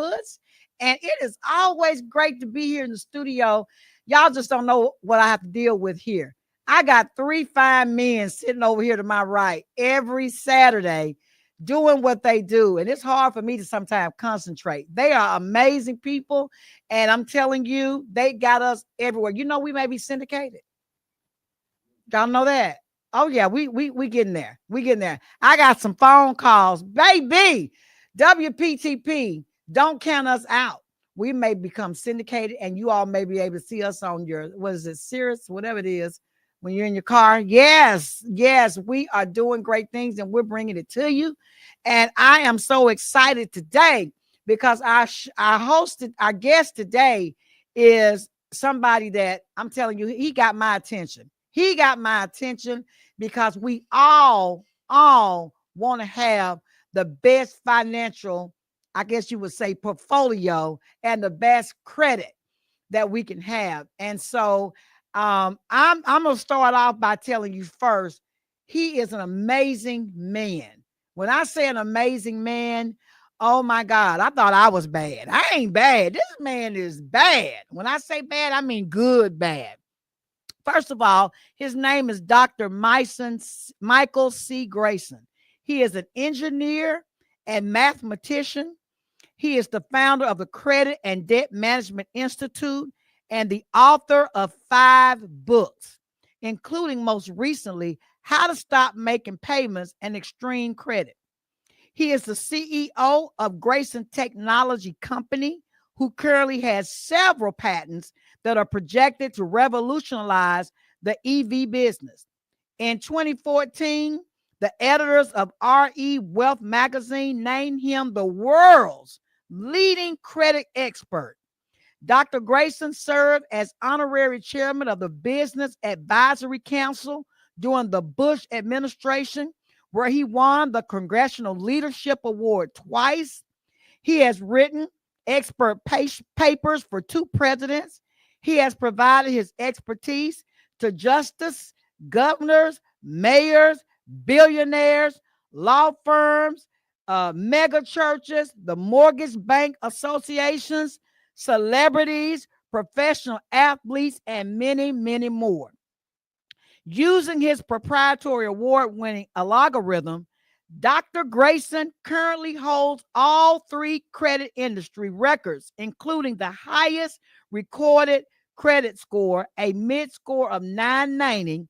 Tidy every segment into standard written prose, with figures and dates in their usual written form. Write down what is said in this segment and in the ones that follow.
Woods. And it is always great to be here in the studio. Y'all just don't know what I have to deal with here. I got 3 fine men sitting over here to my right every Saturday doing what they do. And it's hard for me to sometimes concentrate. They are amazing people. And I'm telling you, they got us everywhere. You know, we may be syndicated. Y'all know that. Oh, yeah, we getting there. We getting there. I got some phone calls. Baby, WPTP, don't count us out. We may become syndicated, and you all may be able to see us on your, what is it, Sirius, whatever it is, when you're in your car. Yes, we are doing great things, and we're bringing it to you. And I am so excited today because our guest today is somebody that I'm telling you, he got my attention. He got my attention because we all want to have the best financial, I guess you would say, portfolio and the best credit that we can have. And so I'm going to start off by telling you first, he is an amazing man. When I say an amazing man, oh my God, I thought I was bad. I ain't bad. This man is bad. When I say bad, I mean good bad. First of all, his name is Dr. Michael C. Grayson. He is an engineer and mathematician. He is the founder of the Credit and Debt Management Institute and the author of 5 books, including most recently, How to Stop Making Payments and Extreme Credit. He is the CEO of Grayson Technology Company, who currently has several patents that are projected to revolutionize the EV business. In 2014, the editors of RE Wealth magazine named him the world's leading credit expert. Dr. Grayson served as Honorary Chairman of the Business Advisory Council during the Bush administration, where he won the Congressional Leadership Award twice. He has written expert papers for 2 presidents. He has provided his expertise to justice, governors, mayors, billionaires, law firms, megachurches, the mortgage bank associations, celebrities, professional athletes, and many, many more. Using his proprietary award-winning algorithm, Dr. Grayson currently holds all 3 credit industry records, including the highest recorded credit score, a mid-score of 990.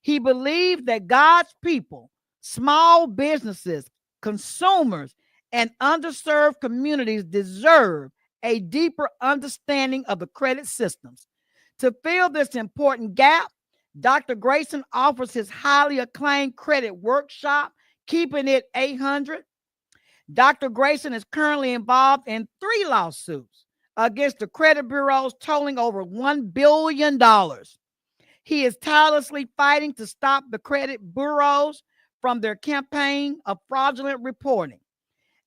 He believes that God's people, small businesses, consumers, and underserved communities deserve a deeper understanding of the credit systems. To fill this important gap, Dr. Grayson offers his highly acclaimed credit workshop, Keeping It 800. Dr. Grayson is currently involved in 3 lawsuits against the credit bureaus totaling over $1 billion. He is tirelessly fighting to stop the credit bureaus from their campaign of fraudulent reporting.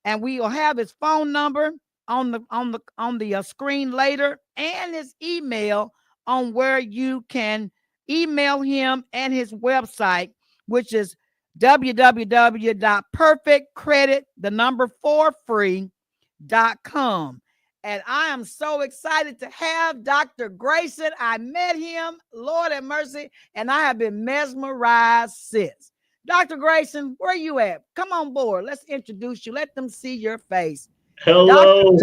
And we will have his phone number on the screen later, and his email on where you can email him, and his website, which is www.perfectcredit4free.com. And I am so excited to have Dr. Grayson. I met him, Lord have mercy, and I have been mesmerized since. Dr. Grayson, where are you at? Come on board. Let's introduce you. Let them see your face. Hello.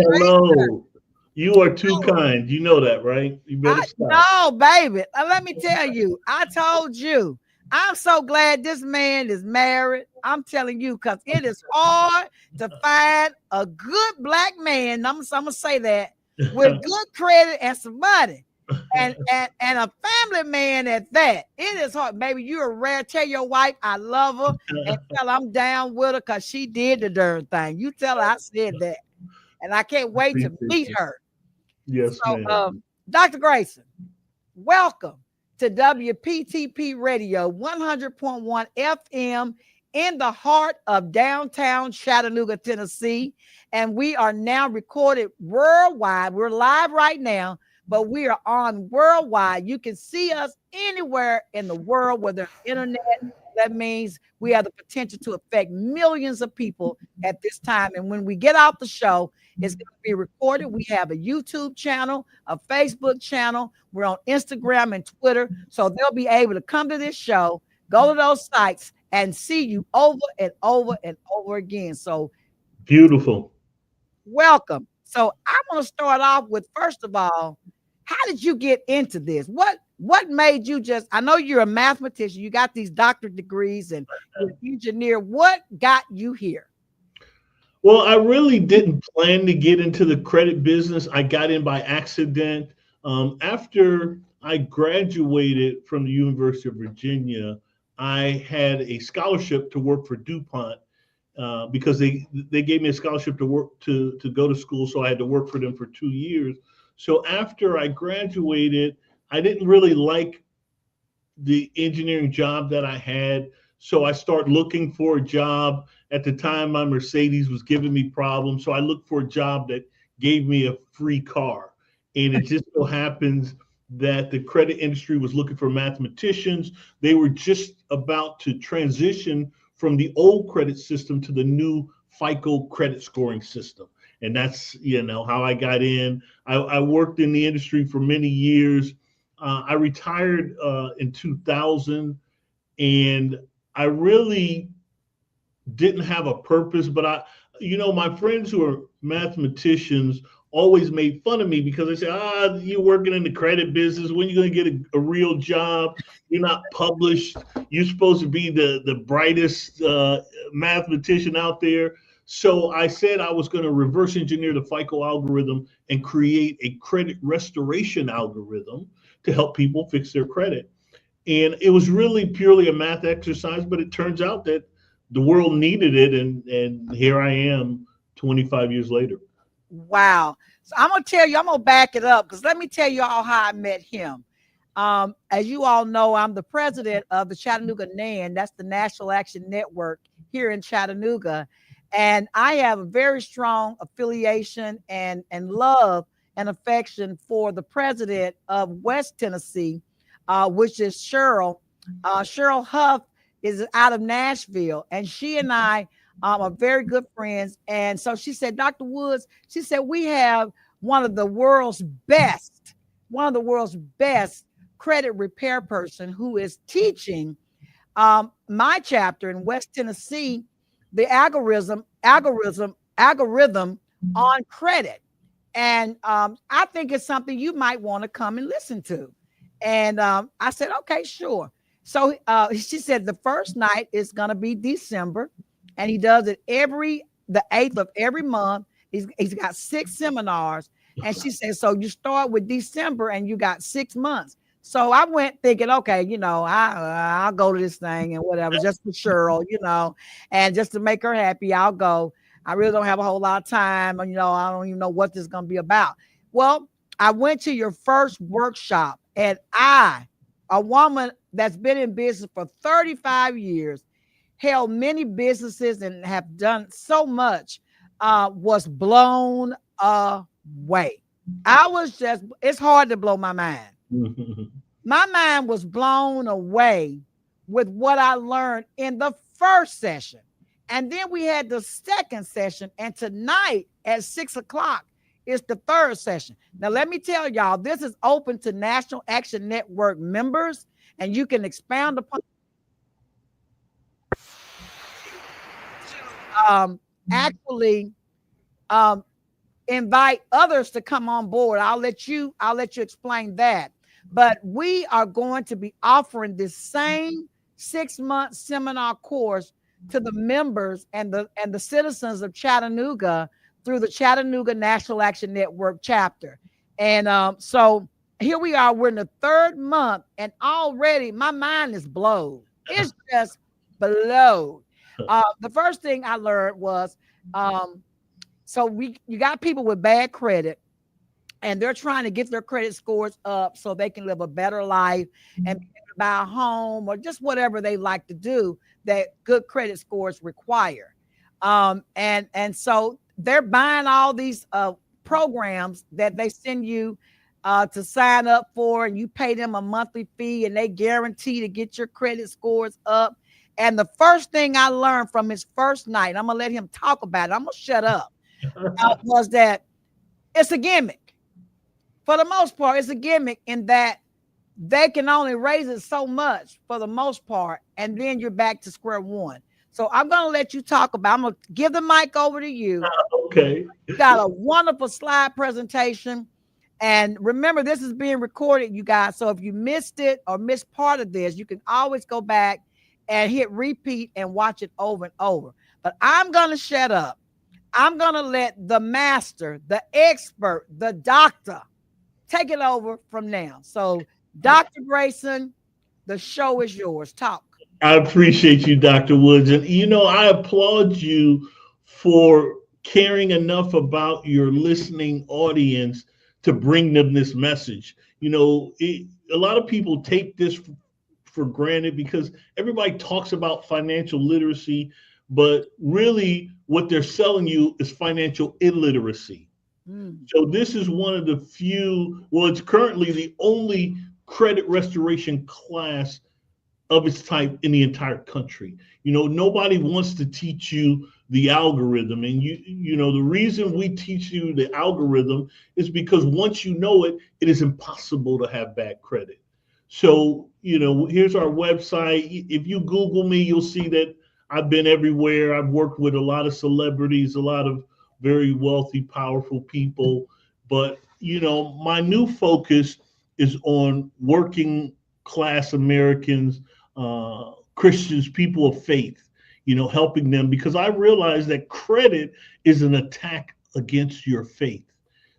You are too kind. You know that, right? You better stop. No, baby. Let me tell you, I told you. I'm so glad this man is married. I'm telling you, because it is hard to find a good black man, I'm going to say that, with good credit and some money. And a family man at that. It is hard. Baby, you're rare. Tell your wife I love her and tell her I'm down with her because she did the darn thing. You tell her I said that. And I can't wait to meet her. Yes, ma'am. Dr. Grayson, welcome to WPTP Radio 100.1 FM in the heart of downtown Chattanooga, Tennessee. And we are now recorded worldwide. We're live right now, but we are on worldwide. You can see us anywhere in the world, whether internet, That means we have the potential to affect millions of people at this time. And when we get out the show, it's going to be recorded. We have a YouTube channel, a Facebook channel. We're on Instagram and Twitter. So they'll be able to come to this show, go to those sites, and see you over and over and over again. So beautiful. Welcome. So I want to start off with, first of all, how did you get into this? What made you just, I know you're a mathematician, you got these doctorate degrees and you're an engineer. What got you here? Well, I really didn't plan to get into the credit business. I got in by accident. After I graduated from the University of Virginia, I had a scholarship to work for DuPont because they gave me a scholarship to work to go to school. So I had to work for them for 2 years. So after I graduated, I didn't really like the engineering job that I had. So I started looking for a job. At the time, my Mercedes was giving me problems. So I looked for a job that gave me a free car. And it just so happens that the credit industry was looking for mathematicians. They were just about to transition from the old credit system to the new FICO credit scoring system. And that's, how I got in. I worked in the industry for many years. I retired in 2000, and I really didn't have a purpose, but my friends who are mathematicians always made fun of me because they say, you're working in the credit business. When are you going to get a real job? You're not published. You're supposed to be the brightest mathematician out there. So I said I was going to reverse engineer the FICO algorithm and create a credit restoration algorithm to help people fix their credit. And it was really purely a math exercise, but it turns out that the world needed it. And here I am 25 years later. Wow. So I'm going to tell you, I'm going to back it up because let me tell you all how I met him. As you all know, I'm the president of the Chattanooga NAN. That's the National Action Network here in Chattanooga. And I have a very strong affiliation and love and affection for the president of West Tennessee, which is Cheryl. Cheryl Huff is out of Nashville, and she and I are very good friends. And so she said, Dr. Woods, she said, we have one of the world's best credit repair person who is teaching my chapter in West Tennessee, the algorithm on credit. And I think it's something you might want to come and listen to. And I said, okay, sure. So she said the first night is going to be December, and he does it the 8th of every month. He's got 6 seminars. And she said, so you start with December and you got 6 months. So I went thinking, okay, I'll go to this thing and whatever, just for Cheryl, and just to make her happy, I'll go. I really don't have a whole lot of time. I don't even know what this is going to be about. Well, I went to your first workshop, and a woman that's been in business for 35 years, held many businesses and have done so much, was blown away. It's hard to blow my mind. My mind was blown away with what I learned in the first session. And then we had the second session. And tonight at 6:00 is the third session. Now, let me tell y'all, this is open to National Action Network members, and you can expound upon actually invite others to come on board. I'll let you explain that. But we are going to be offering this same 6-month seminar course to the members and the citizens of Chattanooga through the Chattanooga National Action Network chapter. And so here we are. We're in the 3rd month, and already my mind is blown. It's just blown. The first thing I learned was, you got people with bad credit, and they're trying to get their credit scores up so they can live a better life and buy a home or just whatever they like to do that good credit scores require. And so they're buying all these programs that they send you to sign up for, and you pay them a monthly fee, and they guarantee to get your credit scores up. And the first thing I learned from his first night, I'm going to let him talk about it, I'm going to shut up, was that it's a gimmick. For the most part, it's a gimmick in that they can only raise it so much for the most part, and then you're back to square one. So I'm going to let you talk about, I'm going to give the mic over to you. Okay. You got a wonderful slide presentation. And remember, this is being recorded, you guys. So if you missed it or missed part of this, you can always go back and hit repeat and watch it over and over. But I'm going to shut up. I'm going to let the master, the expert, the doctor take it over from now. So, Dr. Grayson, the show is yours. Talk. I appreciate you, Dr. Woods. And, I applaud you for caring enough about your listening audience to bring them this message. A lot of people take this for granted because everybody talks about financial literacy, but really what they're selling you is financial illiteracy. So this is one of the few, well, it's currently the only credit restoration class of its type in the entire country. Nobody wants to teach you the algorithm. And the reason we teach you the algorithm is because once you know it, it is impossible to have bad credit. So, here's our website. If you Google me, you'll see that I've been everywhere. I've worked with a lot of celebrities, a lot of very wealthy, powerful people. But, my new focus is on working class Americans, Christians, people of faith, helping them, because I realize that credit is an attack against your faith.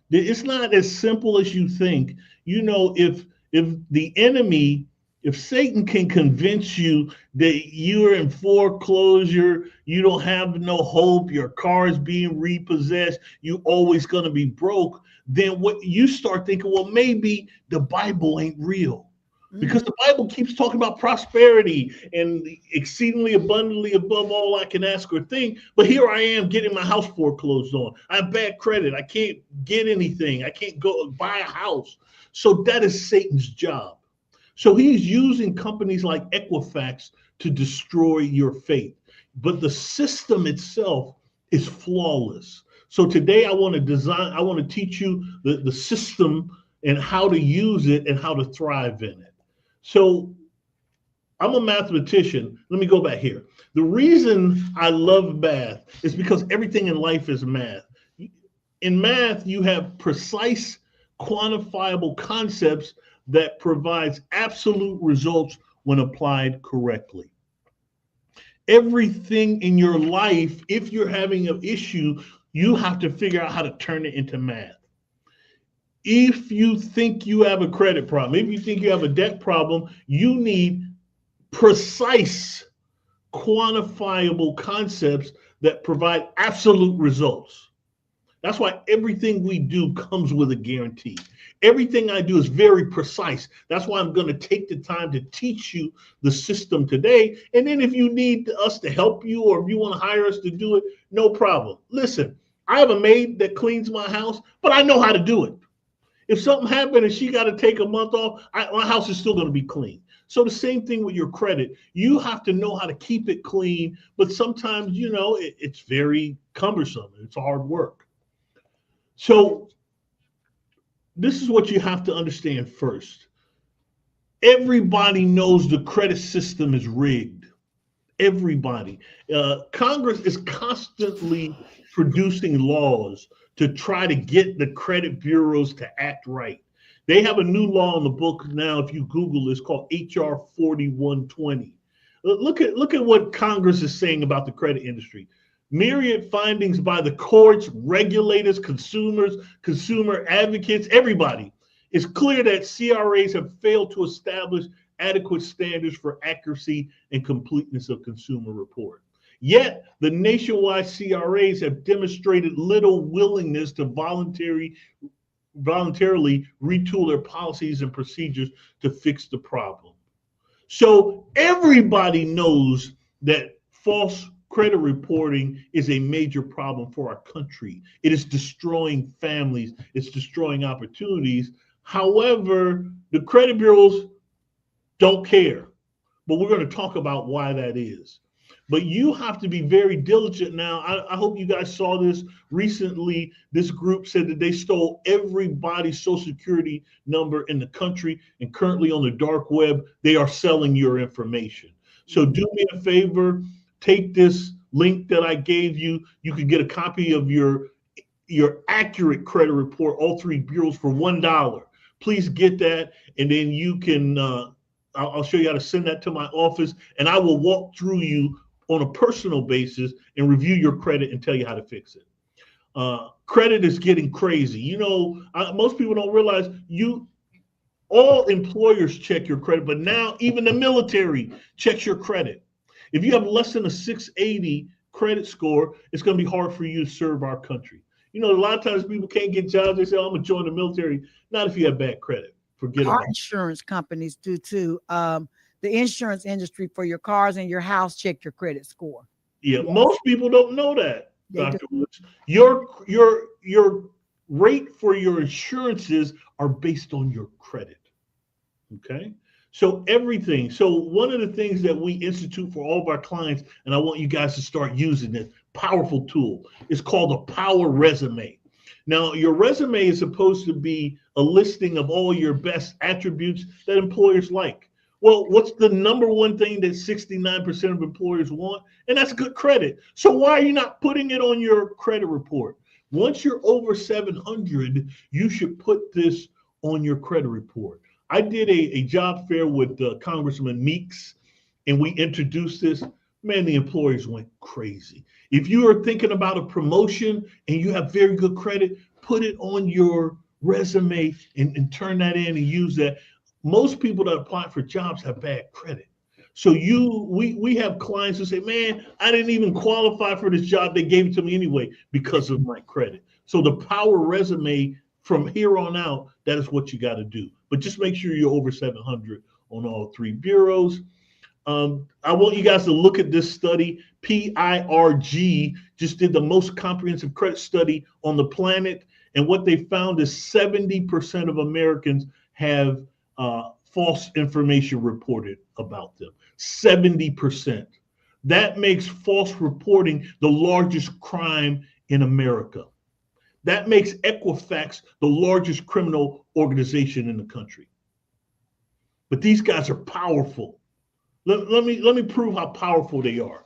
It's not as simple as you think. If the enemy, if Satan can convince you that you're in foreclosure, you don't have no hope, your car is being repossessed, you're always going to be broke, then what you start thinking, well, maybe the Bible ain't real. Because the Bible keeps talking about prosperity and exceedingly abundantly above all I can ask or think. But here I am getting my house foreclosed on. I have bad credit. I can't get anything. I can't go buy a house. So that is Satan's job. So he's using companies like Equifax to destroy your faith. But the system itself is flawless. So today I want to teach you the system and how to use it and how to thrive in it. So I'm a mathematician. Let me go back here. The reason I love math is because everything in life is math. In math, you have precise, quantifiable concepts that provides absolute results when applied correctly. Everything in your life, if you're having an issue, you have to figure out how to turn it into math. If you think you have a credit problem, if you think you have a debt problem, you need precise, quantifiable concepts that provide absolute results. That's why everything we do comes with a guarantee. Everything I do is very precise. That's why I'm going to take the time to teach you the system today. And then if you need us to help you or if you want to hire us to do it, no problem. Listen, I have a maid that cleans my house, but I know how to do it. If something happened and she got to take a month off, my house is still going to be clean. So the same thing with your credit. You have to know how to keep it clean, but sometimes, it's very cumbersome. It's hard work. So this is what you have to understand first. Everybody knows the credit system is rigged. Everybody. Congress is constantly producing laws to try to get the credit bureaus to act right. They have a new law in the book now, if you Google, it's called HR 4120. Look at what Congress is saying about the credit industry. Myriad findings by the courts, regulators, consumers, consumer advocates, everybody. It's clear that CRAs have failed to establish adequate standards for accuracy and completeness of consumer report. Yet, the nationwide CRAs have demonstrated little willingness to voluntarily retool their policies and procedures to fix the problem. So everybody knows that false credit reporting is a major problem for our country. It is destroying families. It's destroying opportunities. However, the credit bureaus don't care. but we're going to talk about why that is. But you have to be very diligent now. I hope you guys saw this recently. This group said that they stole everybody's social security number in the country, and currently on the dark web, they are selling your information. So do me a favor, take this link that I gave you. You can get a copy of your accurate credit report, all three bureaus, for $1. Please get that, and then you can, I'll show you how to send that to my office, and I will walk through you on a personal basis and review your credit and tell you how to fix it. Credit is getting crazy. You know, most people don't realize all employers check your credit, but now even the military checks your credit. If you have less than a 680 credit score, it's going to be hard for you to serve our country. You know, a lot of times people can't get jobs. They say, oh, I'm going to join the military. Not if you have bad credit. Forget about it. Insurance companies do too. The insurance industry for your cars and your house check your credit score. Yeah, yes. Most people don't know that, Dr. Woods. Your rate for your insurances are based on your credit. Okay? So everything. So one of the things that we institute for all of our clients, and I want you guys to start using this powerful tool, is called a Power Resume. Now, your resume is supposed to be a listing of all your best attributes that employers like. Well, what's the number one thing that 69% of employers want? And that's good credit. So why are you not putting it on your credit report? Once you're over 700, you should put this on your credit report. I did a job fair with Congressman Meeks, and we introduced this. Man, the employers went crazy. If you are thinking about a promotion and you have very good credit, put it on your resume and turn that in and use that. Most people that apply for jobs have bad credit. So we have clients who say, man, I didn't even qualify for this job. They gave it to me anyway because of my credit. So the Power Resume, from here on out, that is what you got to do. But just make sure you're over 700 on all three bureaus. I want you guys to look at this study. PIRG just did the most comprehensive credit study on the planet. And what they found is 70% of Americans have false information reported about them. 70%. That makes false reporting the largest crime in America. That makes Equifax the largest criminal organization in the country. But these guys are powerful. Let me prove how powerful they are.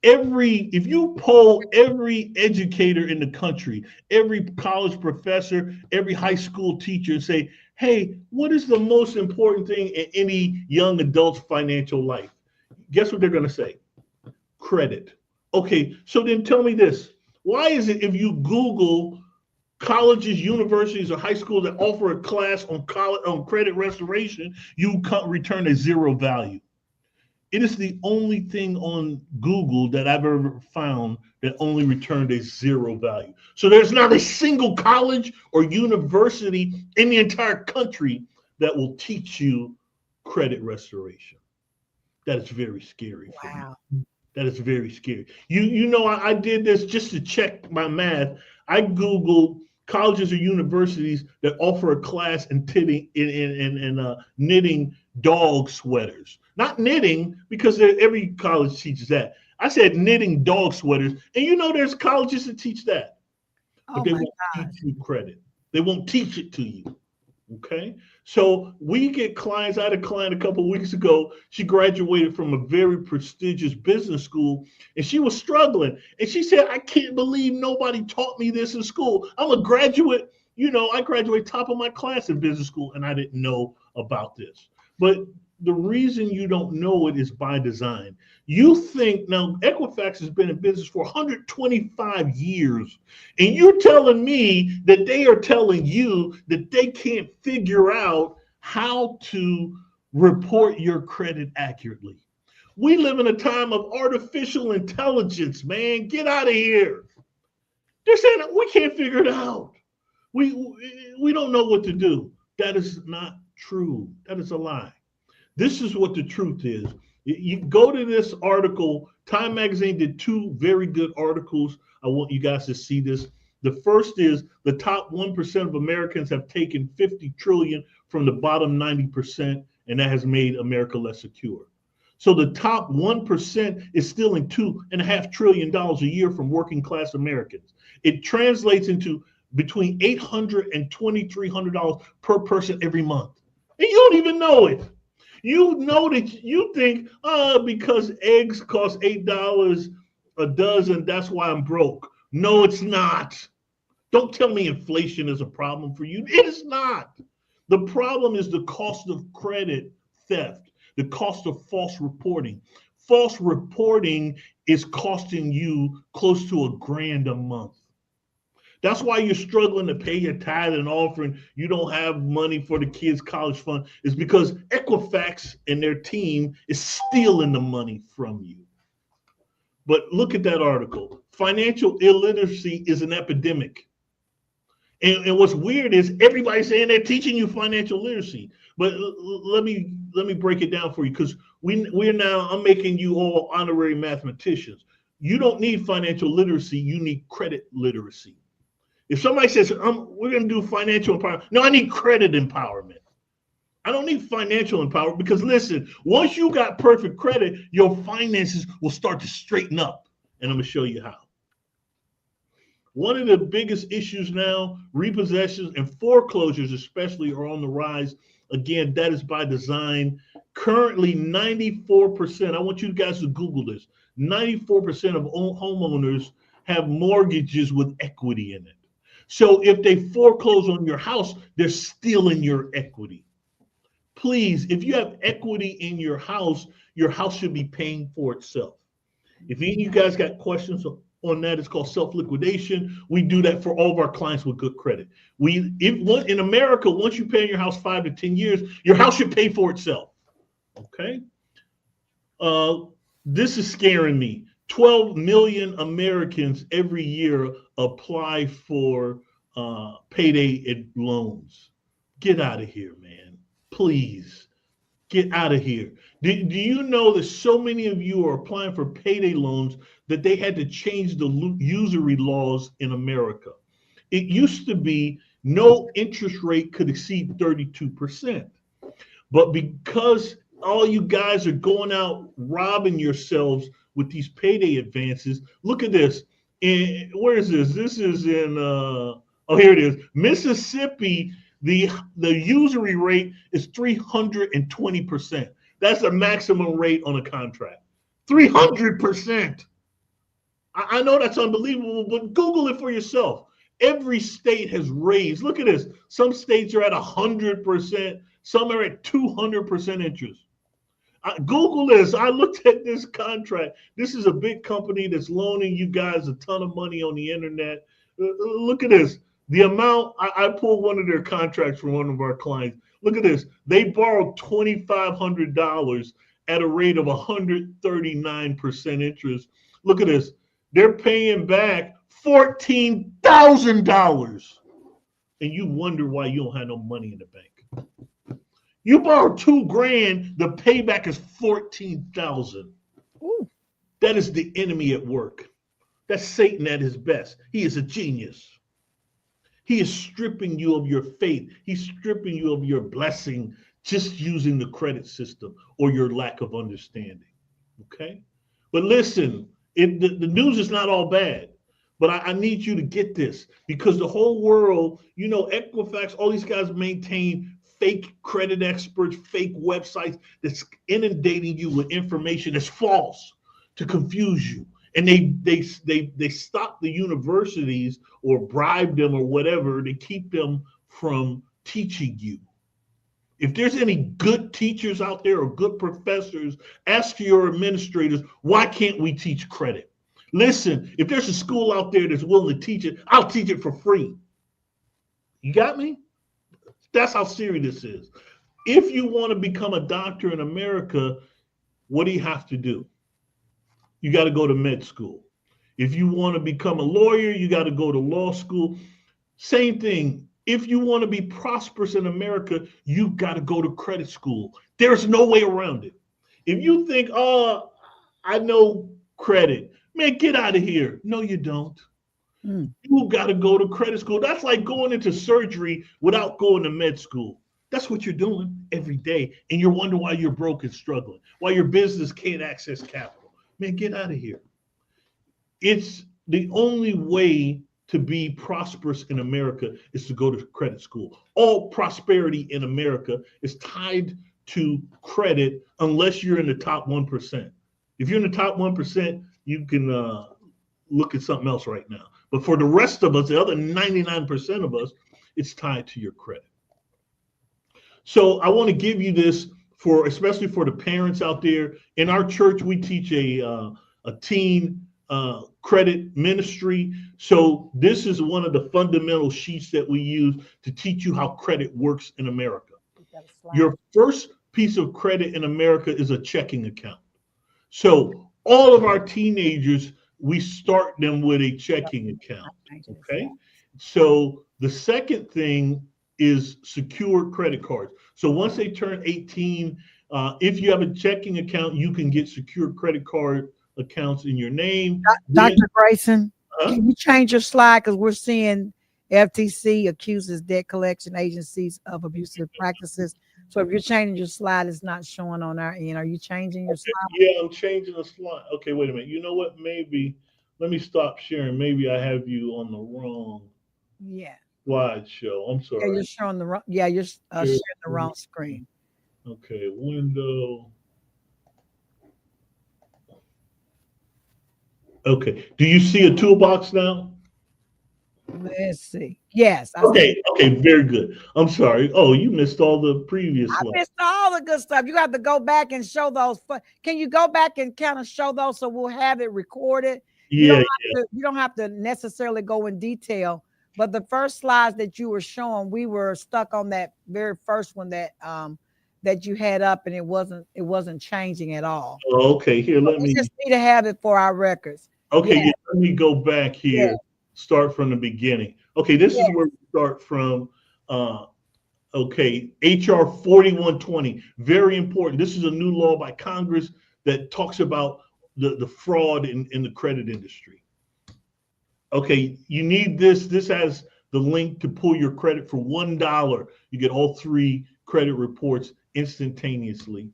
If you poll every educator in the country, every college professor, every high school teacher, and say, hey, what is the most important thing in any young adult's financial life? Guess what they're going to say? Credit. Okay, so then tell me this. Why is it if you Google colleges, universities, or high schools that offer a class on credit restoration, you return a zero value? It is the only thing on Google that I've ever found that only returned a zero value. So there's not a single college or university in the entire country that will teach you credit restoration. That is very scary. Wow. That is very scary. You know, I did this just to check my math. I Googled colleges or universities that offer a class in knitting dog sweaters. Not knitting, because every college teaches that. I said knitting dog sweaters. And you know there's colleges that teach that. But they won't teach you credit. They won't teach it to you. Okay? So we get clients. I had a client a couple of weeks ago. She graduated from a very prestigious business school, and she was struggling. And she said, I can't believe nobody taught me this in school. I'm a graduate. You know, I graduated top of my class in business school, and I didn't know about this. But the reason you don't know it is by design. You think, now Equifax has been in business for 125 years, and you're telling me that they are telling you that they can't figure out how to report your credit accurately. We live in a time of artificial intelligence, man. Get out of here. They're saying that we can't figure it out. We don't know what to do. That is not true. That is a lie. This is what the truth is. You go to this article. Time Magazine did two very good articles. I want you guys to see this. The first is the top 1% of Americans have taken 50 trillion from the bottom 90%, and that has made America less secure. So the top 1% is stealing $2.5 trillion a year from working class Americans. It translates into between $800 and $2,300 per person every month. And you don't even know it. You know that you think, because eggs cost $8 a dozen, that's why I'm broke. No, it's not. Don't tell me inflation is a problem for you. It is not. The problem is the cost of credit theft, the cost of false reporting. False reporting is costing you close to $1,000 a month. That's why you're struggling to pay your tithe and offering. You don't have money for the kids' college fund. It's because Equifax and their team is stealing the money from you. But look at that article. Financial illiteracy is an epidemic. And what's weird is everybody's saying they're teaching you financial literacy. But let me break it down for you, because I'm making you all honorary mathematicians. You don't need financial literacy. You need credit literacy. If somebody says, we're going to do financial empowerment, no, I need credit empowerment. I don't need financial empowerment, because listen, once you got perfect credit, your finances will start to straighten up. And I'm going to show you how. One of the biggest issues now, repossessions and foreclosures especially, are on the rise. Again, that is by design. Currently, 94%, I want you guys to Google this, 94% of homeowners have mortgages with equity in it. So if they foreclose on your house, they're stealing your equity. Please, if you have equity in your house should be paying for itself. If any of you guys got questions on that, it's called self-liquidation. We do that for all of our clients with good credit. In America, once you pay in your house 5 to 10 years, your house should pay for itself. Okay? This is scaring me. 12 million Americans every year apply for payday loans. Get out of here, man. Please, get out of here. Do you know that so many of you are applying for payday loans that they had to change the usury laws in America? It used to be no interest rate could exceed 32%. But because all you guys are going out robbing yourselves with these payday advances, look at this. Where is this? This is in, here it is. Mississippi, the usury rate is 320%. That's the maximum rate on a contract. 300%. I know that's unbelievable, but Google it for yourself. Every state has raised. Look at this. Some states are at 100%. Some are at 200% interest. Google this. I looked at this contract. This is a big company that's loaning you guys a ton of money on the internet. Look at this. The amount, I pulled one of their contracts from one of our clients. Look at this. They borrowed $2,500 at a rate of 139% interest. Look at this. They're paying back $14,000. And you wonder why you don't have no money in the bank. You borrowed $2,000, the payback is $14,000. That is the enemy at work. That's Satan at his best. He is a genius. He is stripping you of your faith. He's stripping you of your blessing just using the credit system or your lack of understanding. Okay? But listen, the news is not all bad. But I need you to get this, because the whole world, Equifax, all these guys maintain fake credit experts, fake websites that's inundating you with information that's false to confuse you. And they stop the universities or bribe them or whatever to keep them from teaching you. If there's any good teachers out there or good professors, ask your administrators, why can't we teach credit? Listen, if there's a school out there that's willing to teach it, I'll teach it for free. You got me? That's how serious this is. If you want to become a doctor in America, what do you have to do? You got to go to med school. If you want to become a lawyer, you got to go to law school. Same thing. If you want to be prosperous in America, you got to go to credit school. There's no way around it. If you think, I know credit, man, get out of here. No, you don't. You got to go to credit school. That's like going into surgery without going to med school. That's what you're doing every day. And you're wondering why you're broke and struggling, why your business can't access capital. Man, get out of here. It's the only way to be prosperous in America is to go to credit school. All prosperity in America is tied to credit unless you're in the top 1%. If you're in the top 1%, you can look at something else right now. But for the rest of us, the other 99% of us, it's tied to your credit. So I want to give you this for, especially for the parents out there. In our church, we teach a teen credit ministry. So this is one of the fundamental sheets that we use to teach you how credit works in America. Your first piece of credit in America is a checking account. So all of our teenagers, we start them with a checking account. Okay. So the second thing is secure credit cards. So once they turn 18, if you have a checking account, you can get secure credit card accounts in your name. Dr. Grayson, can you change your slide? Because we're seeing FTC accuses debt collection agencies of abusive practices. So if you're changing your slide, it's not showing on our end. Are you changing your slide? Yeah, I'm changing the slide. Okay, wait a minute. You know what? Maybe let me stop sharing. Maybe I have you on the wrong slideshow. I'm sorry. Yeah, you're showing the wrong. Yeah, you're sharing the wrong screen. Okay, window. Okay. Do you see a toolbox now? Let's see. Yes. Okay. Very good. I'm sorry. Oh, you missed all the previous ones. I missed all the good stuff. You got to go back and show those. Can you go back and kind of show those so we'll have it recorded? Yeah. You don't have to necessarily go in detail, but the first slides that you were showing, we were stuck on that very first one that you had up, and it wasn't changing at all. Oh, okay. Here, let me just need to have it for our records. Okay, yeah, let me go back here. Start from the beginning. Okay, this is where we start from. Okay, HR 4120, very important. This is a new law by Congress that talks about the fraud in the credit industry. Okay, you need this. This has the link to pull your credit for $1. You get all 3 credit reports instantaneously.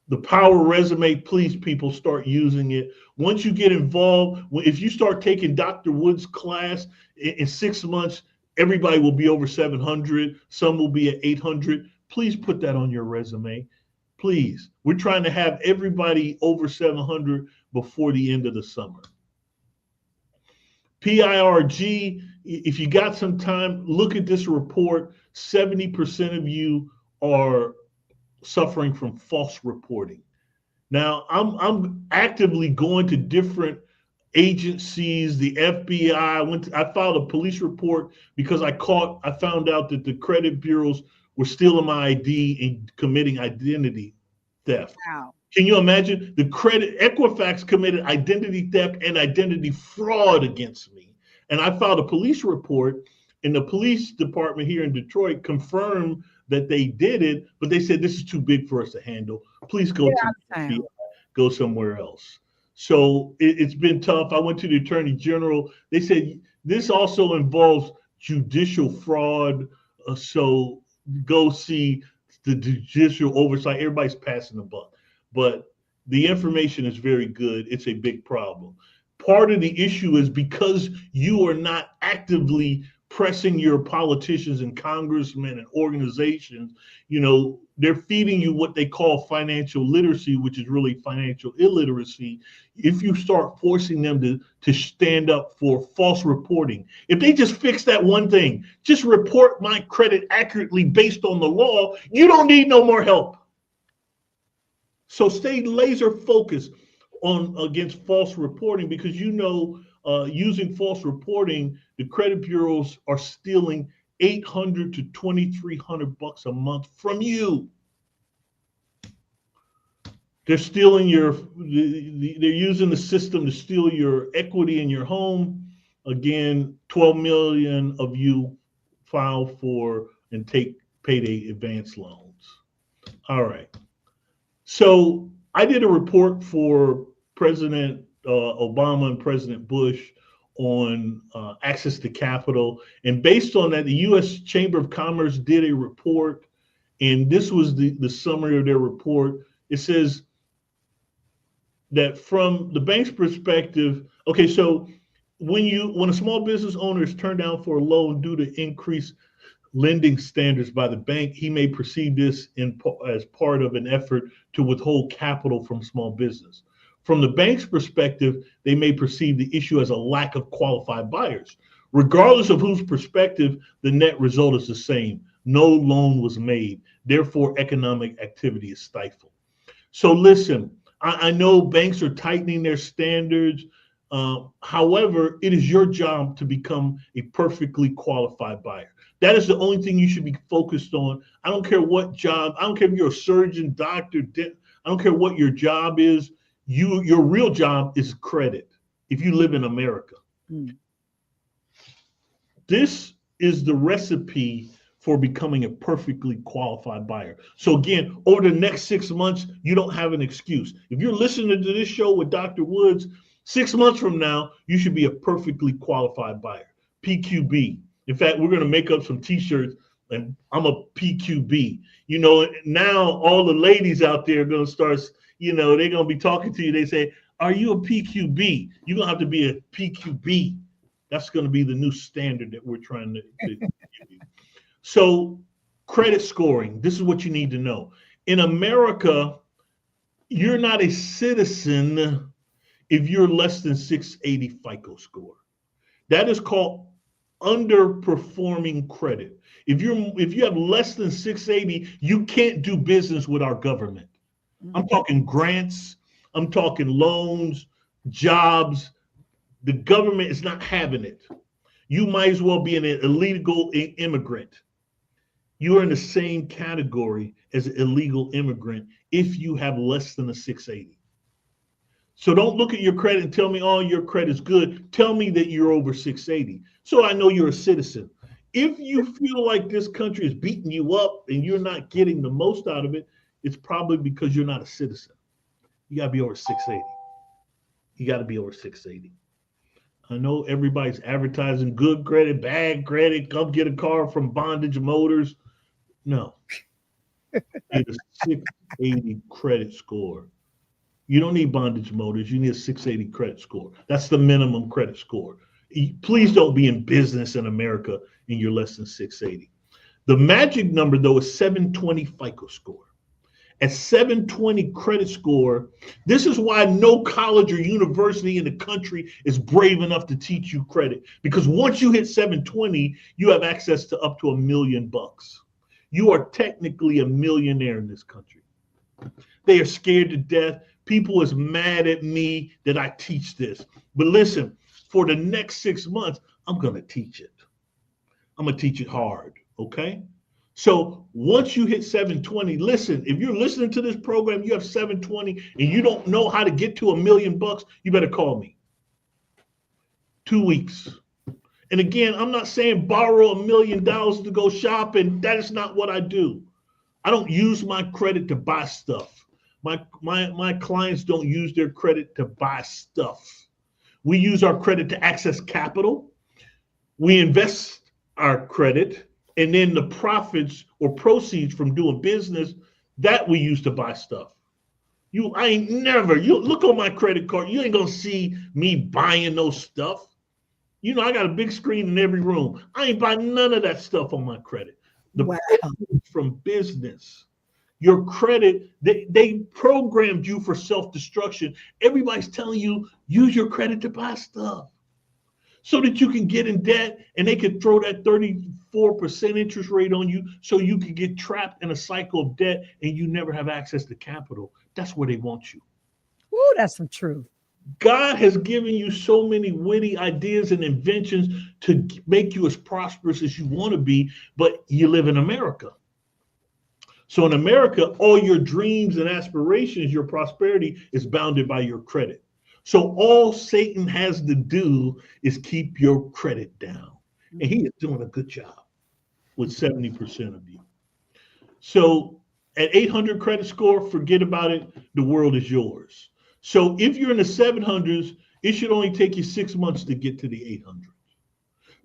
The power resume, please, people, start using it. Once you get involved, if you start taking Dr. Woods' class in 6 months, everybody will be over 700. Some will be at 800. Please put that on your resume. Please. We're trying to have everybody over 700 before the end of the summer. PIRG, if you got some time, look at this report. 70% of you are suffering from false reporting. Now, I'm actively going to different agencies, the FBI. I filed a police report because I found out that the credit bureaus were stealing my ID and committing identity theft. Wow. Can you imagine? The Equifax committed identity theft and identity fraud against me. And I filed a police report, and the police department here in Detroit confirmed that they did it, but they said this is too big for us to handle. Please go go somewhere else. So it's been tough. I went to the Attorney General. They said this also involves judicial fraud. So go see the judicial oversight. Everybody's passing the buck, but the information is very good. It's a big problem. Part of the issue is because you are not actively pressing your politicians and congressmen and organizations, they're feeding you what they call financial literacy, which is really financial illiteracy. If you start forcing them to stand up for false reporting, if they just fix that one thing, just report my credit accurately based on the law, you don't need no more help. So stay laser focused against false reporting, because using false reporting, the credit bureaus are stealing $800 to $2,300 a month from you. They're stealing they're using the system to steal your equity in your home. Again, 12 million of you file for and take payday advance loans. All right. So I did a report for President Obama and President Bush on access to capital. And based on that, the U.S. Chamber of Commerce did a report, and this was the summary of their report. It says that from the bank's perspective, okay, so when a small business owner is turned down for a loan due to increased lending standards by the bank, he may perceive this as part of an effort to withhold capital from small business. From the bank's perspective, they may perceive the issue as a lack of qualified buyers. Regardless of whose perspective, the net result is the same. No loan was made. Therefore, economic activity is stifled. So listen, I know banks are tightening their standards. However, it is your job to become a perfectly qualified buyer. That is the only thing you should be focused on. I don't care what job. I don't care if you're a surgeon, doctor. I don't care what your job is. Your real job is credit if you live in America. This is the recipe for becoming a perfectly qualified buyer. So again, over the next 6 months, you don't have an excuse. If you're listening to this show with Dr. Woods, 6 months from now, you should be a perfectly qualified buyer. PQB. In fact, we're going to make up some t-shirts, and I'm a PQB. You know, now all the ladies out there are going to start, you know, they're going to be talking to you. They say, are you a PQB? You're going to have to be a PQB. That's going to be the new standard that we're trying to give you. So credit scoring, this is what you need to know. In America, you're not a citizen if you're less than 680 FICO score. That is called underperforming credit. If you have less than 680, you can't do business with our government. I'm talking grants, I'm talking loans, jobs. The government is not having it. You might as well be an illegal immigrant. You are in the same category as an illegal immigrant if you have less than a 680. So don't look at your credit and tell me, oh, your credit's good. Tell me that you're over 680. So I know you're a citizen. If you feel like this country is beating you up and you're not getting the most out of it, it's probably because you're not a citizen. You got to be over 680. You got to be over 680. I know everybody's advertising good credit, bad credit, come get a car from Bondage Motors. No. Get a 680 credit score. You don't need Bondage Motors. You need a 680 credit score. That's the minimum credit score. Please don't be in business in America and you're less than 680. The magic number, though, is 720 FICO score. At 720 credit score, this is why no college or university in the country is brave enough to teach you credit. Because once you hit 720, you have access to up to $1 million. You are technically a millionaire in this country. They are scared to death. People is mad at me that I teach this. But listen, for the next 6 months, I'm going to teach it. I'm going to teach it hard, okay? So once you hit 720, listen, if you're listening to this program, you have 720 and you don't know how to get to $1 million, you better call me. 2 weeks. And again, I'm not saying borrow $1 million to go shopping. That is not what I do. I don't use my credit to buy stuff. My clients don't use their credit to buy stuff. We use our credit to access capital. We invest our credit, and then the profits or proceeds from doing business, that we use to buy stuff. You look on my credit card, you ain't gonna see me buying no stuff. You know, I got a big screen in every room. I ain't buying none of that stuff on my credit. The from business. Your credit, they programmed you for self-destruction. Everybody's telling you, use your credit to buy stuff so that you can get in debt and they can throw that 34% interest rate on you so you can get trapped in a cycle of debt and you never have access to capital. That's where they want you. Ooh, that's some truth. God has given you so many witty ideas and inventions to make you as prosperous as you want to be, but you live in America. So in America, all your dreams and aspirations, your prosperity is bounded by your credit. So all Satan has to do is keep your credit down. And he is doing a good job with 70% of you. So at 800 credit score, forget about it. The world is yours. So if you're in the 700s, it should only take you 6 months to get to the 800.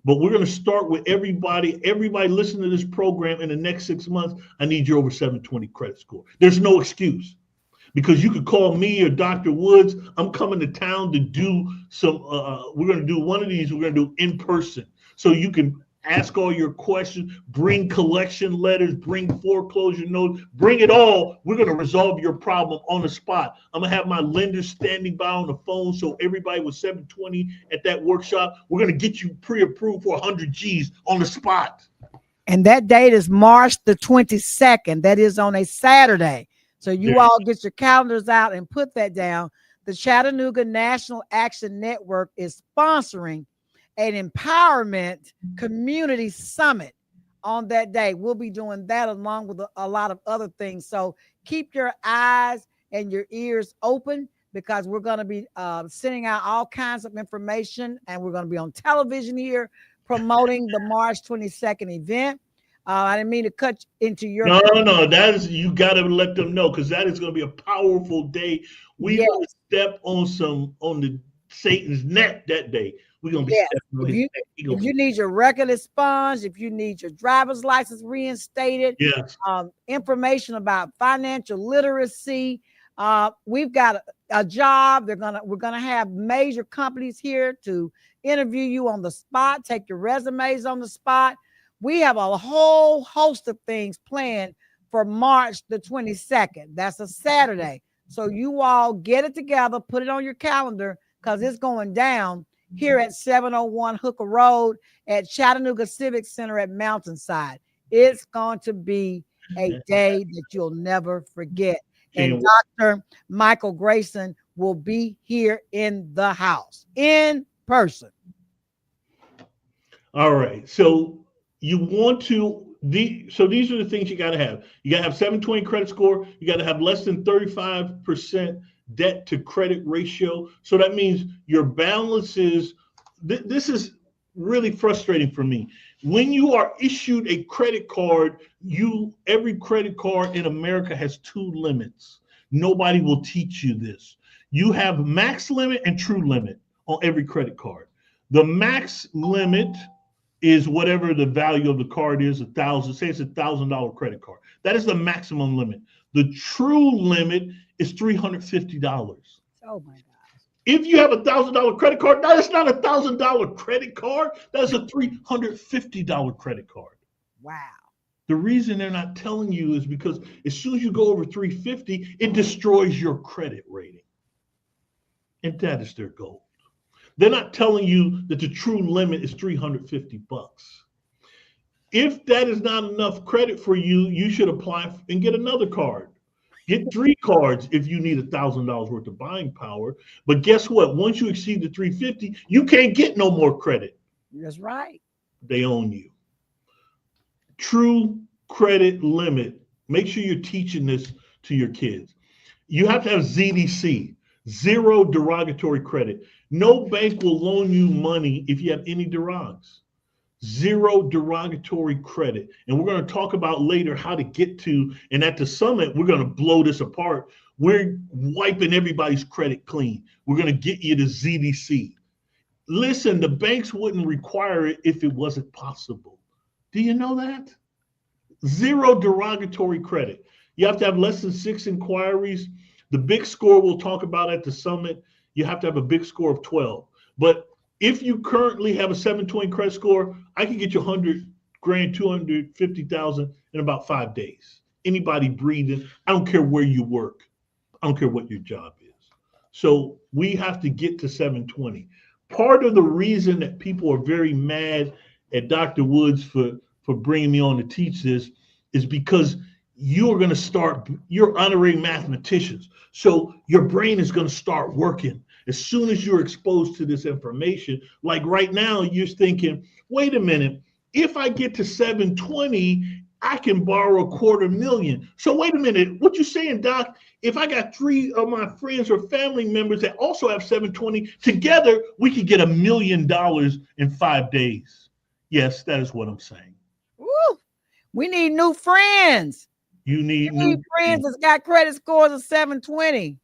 But we're going to start with everybody listening to this program in the next 6 months. I need you over 720 credit score. There's no excuse, because you could call me or Dr. Woods. I'm coming to town to do some, we're going to do one of these, we're going to do in person. So you can ask all your questions, bring collection letters, bring foreclosure notes, bring it all. We're going to resolve your problem on the spot. I'm going to have my lenders standing by on the phone. So everybody with 720 at that workshop, we're going to get you pre-approved for 100 G's on the spot. And that date is March the 22nd. That is on a Saturday. So you all get your calendars out and put that down. The Chattanooga National Action Network is sponsoring an empowerment community summit on that day. We'll be doing that along with a lot of other things. So keep your eyes and your ears open, because we're going to be sending out all kinds of information, and we're going to be on television here promoting the March 22nd event. I didn't mean to cut into your. No. That is, you got to let them know, because that is going to be a powerful day. We're going to step on the Satan's neck that day. We're going to be stepping on his neck. If you need your record expunged, if you need your driver's license reinstated, information about financial literacy, we've got a job. We're gonna have major companies here to interview you on the spot, take your resumes on the spot. We have a whole host of things planned for March the 22nd. That's a Saturday. So you all get it together, put it on your calendar, because it's going down here at 701 Hooker Road at Chattanooga Civic Center at Mountainside. It's going to be a day that you'll never forget. And Dr. Michael Grayson will be here in the house in person. All right. So you want to, so these are the things you got to have. You got to have 720 credit score. You got to have less than 35% debt to credit ratio. So that means your balances, this is really frustrating for me. When you are issued a credit card, every credit card in America has 2 limits. Nobody will teach you this. You have max limit and true limit on every credit card. The max limit is whatever the value of the card is, $1,000, say it's $1,000 credit card. That is the maximum limit. The true limit is $350. Oh my God. If you have $1,000 credit card, that is not a $1,000 credit card. That's a $350 credit card. Wow. The reason they're not telling you is because as soon as you go over 350, it destroys your credit rating. And that is their goal. They're not telling you that the true limit is $350. If that is not enough credit for you, you should apply and get another card. Get 3 cards if you need $1,000 worth of buying power. But guess what? Once you exceed the 350, you can't get no more credit. That's right. They own you. True credit limit. Make sure you're teaching this to your kids. You have to have ZDC, zero derogatory credit. No bank will loan you money if you have any derogs. Zero derogatory credit. And we're going to talk about later how to get to, and at the summit, we're going to blow this apart. We're wiping everybody's credit clean. We're going to get you to ZDC. Listen, the banks wouldn't require it if it wasn't possible. Do you know that? Zero derogatory credit. You have to have less than 6 inquiries. The big score we'll talk about at the summit, you have to have a big score of 12. But if you currently have a 720 credit score, I can get you 100 grand, 250,000 in about 5 days. Anybody breathing, I don't care where you work. I don't care what your job is. So we have to get to 720. Part of the reason that people are very mad at Dr. Woods for bringing me on to teach this is because you're going to start, you're honorary mathematicians. So your brain is going to start working as soon as you're exposed to this information. Like right now, you're thinking, wait a minute, if I get to 720, I can borrow $250,000. So wait a minute, what you saying, Doc? If I got 3 of my friends or family members that also have 720, together we could get $1 million in 5 days. Yes, that is what I'm saying. Woo! We need new friends. You need new friends that's got credit scores of 720.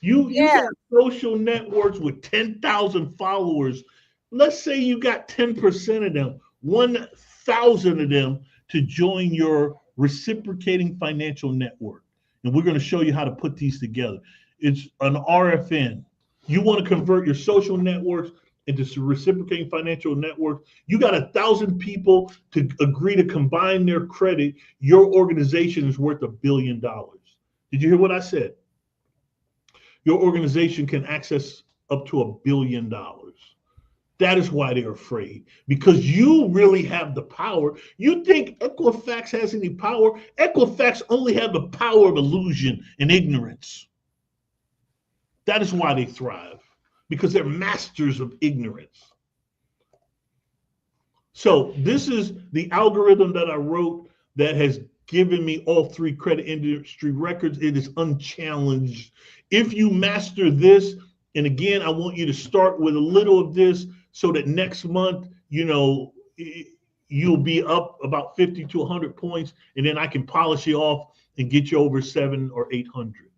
You Yeah. got social networks with 10,000 followers. Let's say you got 10% of them, 1,000 of them to join your reciprocating financial network. And we're going to show you how to put these together. It's an RFN. You want to convert your social networks into reciprocating financial networks. You got 1,000 people to agree to combine their credit. Your organization is worth $1 billion. Did you hear what I said? Your organization can access up to $1 billion. That is why they're afraid, because you really have the power. You think Equifax has any power? Equifax only have the power of illusion and ignorance. That is why they thrive, because they're masters of ignorance. So this is the algorithm that I wrote that has given me all 3 credit industry records. It is unchallenged. If you master this, and again, I want you to start with a little of this so that next month, you'll be up about 50 to 100 points, and then I can polish you off and get you over 700 or 800.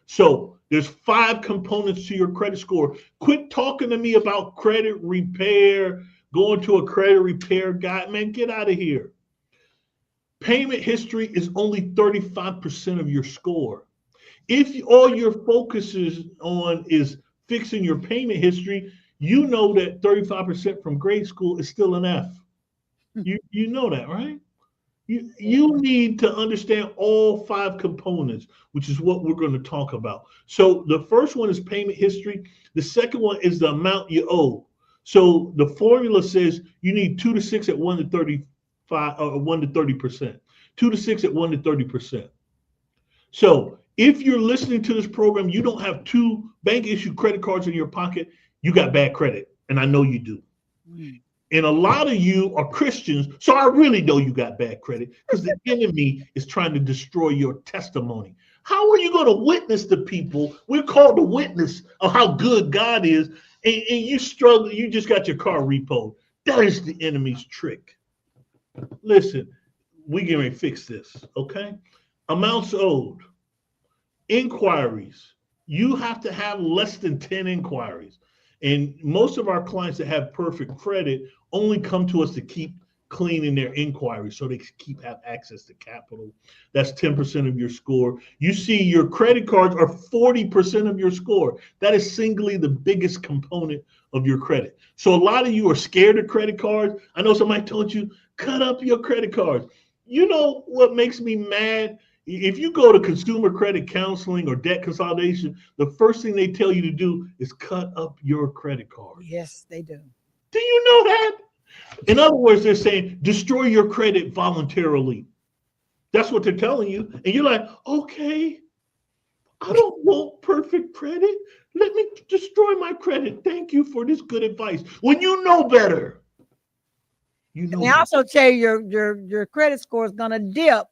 So there's 5 components to your credit score. Quit talking to me about credit repair, going to a credit repair guy. Man, get out of here. Payment history is only 35% of your score. If all your focus is on is fixing your payment history, you know that 35% from grade school is still an F. You know that, right? You need to understand all 5 components, which is what we're going to talk about. So the first one is payment history. The second one is the amount you owe. So the formula says you need 2 to 6 at 1 to 35 or 1 to 30%. 2 to 6 at 1 to 30%. So if you're listening to this program, you don't have 2 bank issued credit cards in your pocket, you got bad credit, and I know you do. And a lot of you are Christians, so I really know you got bad credit, because the enemy is trying to destroy your testimony. How are you going to witness to people? We're called to witness of how good God is, and you struggle, you just got your car repoed. That is the enemy's trick. Listen, we can fix this, okay? Amounts owed, inquiries. You have to have less than 10 inquiries. And most of our clients that have perfect credit only come to us to keep cleaning their inquiries so they have access to capital. That's 10% of your score. You see, your credit cards are 40% of your score. That is singly the biggest component of your credit. So a lot of you are scared of credit cards. I know somebody told you, cut up your credit cards. You know what makes me mad? If you go to consumer credit counseling or debt consolidation, the first thing they tell you to do is cut up your credit card. Yes, they do. Do you know that? In other words, they're saying destroy your credit voluntarily. That's what they're telling you. And you're like, okay, I don't want perfect credit. Let me destroy my credit. Thank you for this good advice. When you know better. You know They better. also tell you your credit score is going to dip